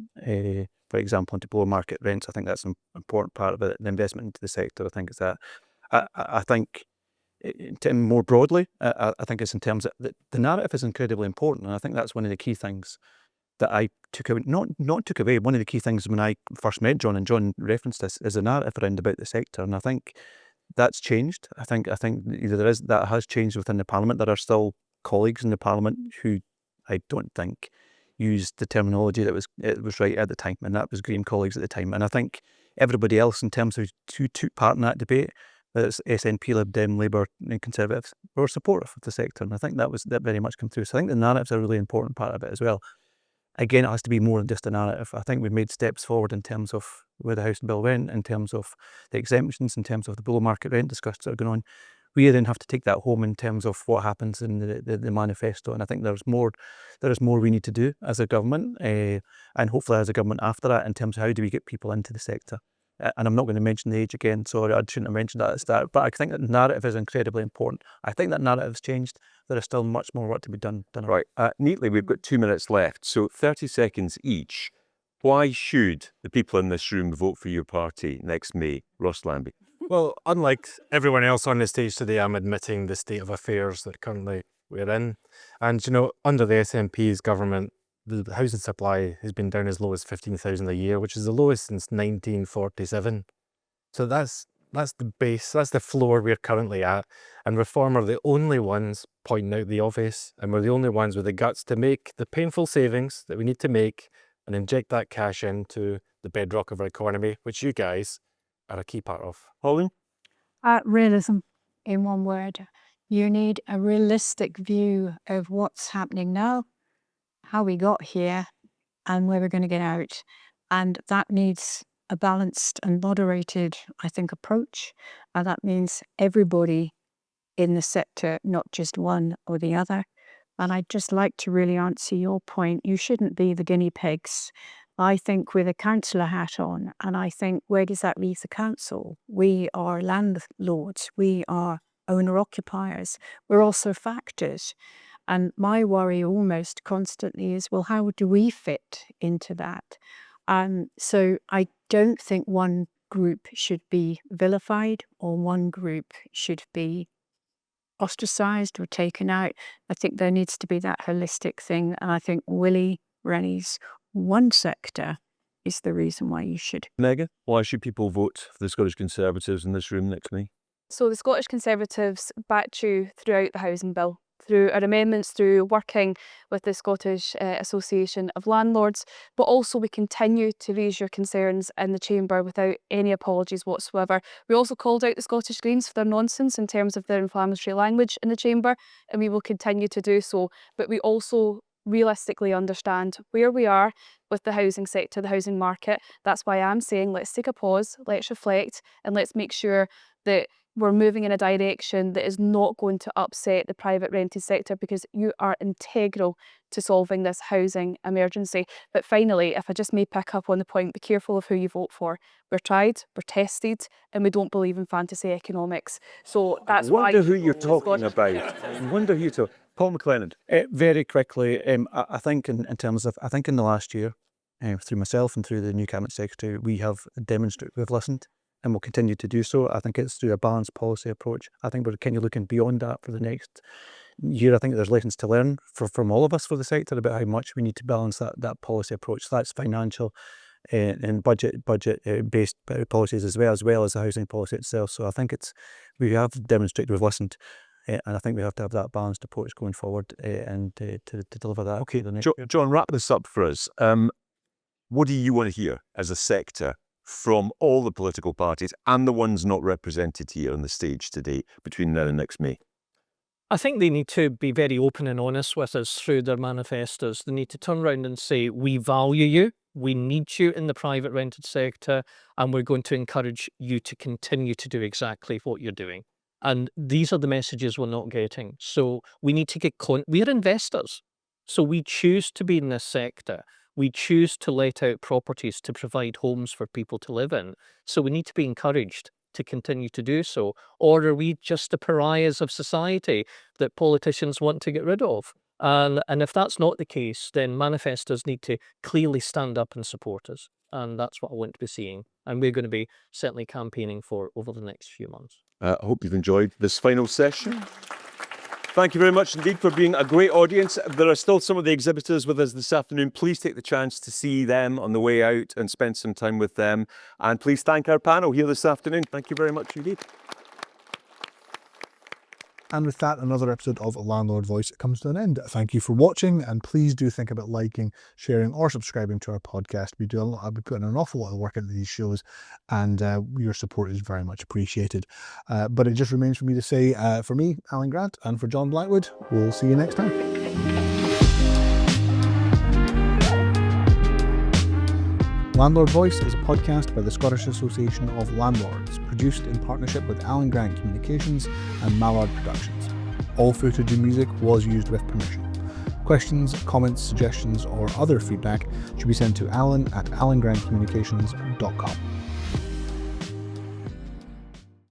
for example, into below market rents, I think that's an important part of it. The investment into the sector, I think is that. I think more broadly, I think it's in terms of the narrative is incredibly important, and I think that's one of the key things that I took away. Not took away. One of the key things when I first met John, and John referenced this, is the narrative around about the sector, and I think that's changed. I think either that has changed within the Parliament. There are still colleagues in the Parliament who I don't think used the terminology that was right at the time, and that was Green colleagues at the time. And I think everybody else, in terms of who took part in that debate, whether it's SNP, Lib Dem, Labour and Conservatives, were supportive of the sector. And I think that very much come through. So I think the narrative's a really important part of it as well. Again, it has to be more than just a narrative. I think we've made steps forward in terms of where the housing bill went, in terms of the exemptions, in terms of the below market rent discussions that are going on. We then have to take that home in terms of what happens in the manifesto. And I think there is more we need to do as a government, and hopefully as a government after that, in terms of how do we get people into the sector. And I'm not going to mention the age again, sorry, I shouldn't have mentioned that at the start, but I think that narrative is incredibly important. I think that narrative's changed. There is still much more work to be done. Right, neatly, we've got 2 minutes left, so 30 seconds each. Why should the people in this room vote for your party next May? Ross Lambie. Well, unlike everyone else on the stage today, I'm admitting the state of affairs that currently we're in. And, under the SNP's government, the housing supply has been down as low as 15,000 a year, which is the lowest since 1947. So that's the base, that's the floor we're currently at. And Reform are the only ones pointing out the obvious, and we're the only ones with the guts to make the painful savings that we need to make and inject that cash into the bedrock of our economy, which you guys are a key part of. Pauline? Realism, in one word. You need a realistic view of what's happening now, how we got here, and where we're going to get out. And that needs a balanced and moderated, I think, approach. And that means everybody in the sector, not just one or the other. And I'd just like to really answer your point. You shouldn't be the guinea pigs. I think with a councillor hat on, and I think where does that leave the council? We are landlords. We are owner-occupiers. We're also factors. And my worry almost constantly is, well, how do we fit into that? So I don't think one group should be vilified or one group should be ostracised or taken out. I think there needs to be that holistic thing. And I think Willie Rennie's one sector is the reason why you should. Megan, why should people vote for the Scottish Conservatives in this room next May? So the Scottish Conservatives backed you throughout the housing bill, through our amendments, through working with the Scottish Association of Landlords, but also we continue to raise your concerns in the Chamber without any apologies whatsoever. We also called out the Scottish Greens for their nonsense in terms of their inflammatory language in the Chamber, and we will continue to do so. But we also realistically understand where we are with the housing sector, the housing market. That's why I'm saying let's take a pause, let's reflect, and let's make sure that we're moving in a direction that is not going to upset the private rented sector, because you are integral to solving this housing emergency. But finally, if I just may pick up on the point, be careful of who you vote for. We're tried, we're tested, and we don't believe in fantasy economics. So that's why. I wonder who you're talking about. I wonder who you're talking. Paul McLennan. Very quickly, I think in terms of, I think in the last year, through myself and through the new Cabinet Secretary, we have demonstrated we've listened, and will continue to do so. I think it's through a balanced policy approach. I think we're kind of looking beyond that for the next year. I think there's lessons to learn from all of us for the sector about how much we need to balance that policy approach. So that's financial and budget-based policies as well as the housing policy itself. So I think we have demonstrated we've listened. And I think we have to have that balanced approach going forward and to deliver that. Okay, the next year. John, wrap this up for us. What do you want to hear as a sector from all the political parties and the ones not represented here on the stage today between now and next May? I think they need to be very open and honest with us through their manifestos. They need to turn around and say, we value you, we need you in the private rented sector, and we're going to encourage you to continue to do exactly what you're doing. And these are the messages we're not getting. So we need to get, we're investors. So we choose to be in this sector. We choose to let out properties to provide homes for people to live in. So we need to be encouraged to continue to do so. Or are we just the pariahs of society that politicians want to get rid of? And if that's not the case, then manifestos need to clearly stand up and support us. And that's what I want to be seeing. And we're going to be certainly campaigning for over the next few months. I hope you've enjoyed this final session. Thank you very much indeed for being a great audience. There are still some of the exhibitors with us this afternoon. Please take the chance to see them on the way out and spend some time with them. And please thank our panel here this afternoon. Thank you very much indeed. And with that, another episode of Landlord Voice comes to an end. Thank you for watching, and please do think about liking, sharing, or subscribing to our podcast. I'll be putting an awful lot of work into these shows, and your support is very much appreciated. But it just remains for me to say, for me, Alan Grant, and for John Blackwood, we'll see you next time. Landlord Voice is a podcast by the Scottish Association of Landlords, produced in partnership with Alan Grant Communications and Mallard Productions. All footage and music was used with permission. Questions, comments, suggestions, or other feedback should be sent to alan@alangrantcommunications.com.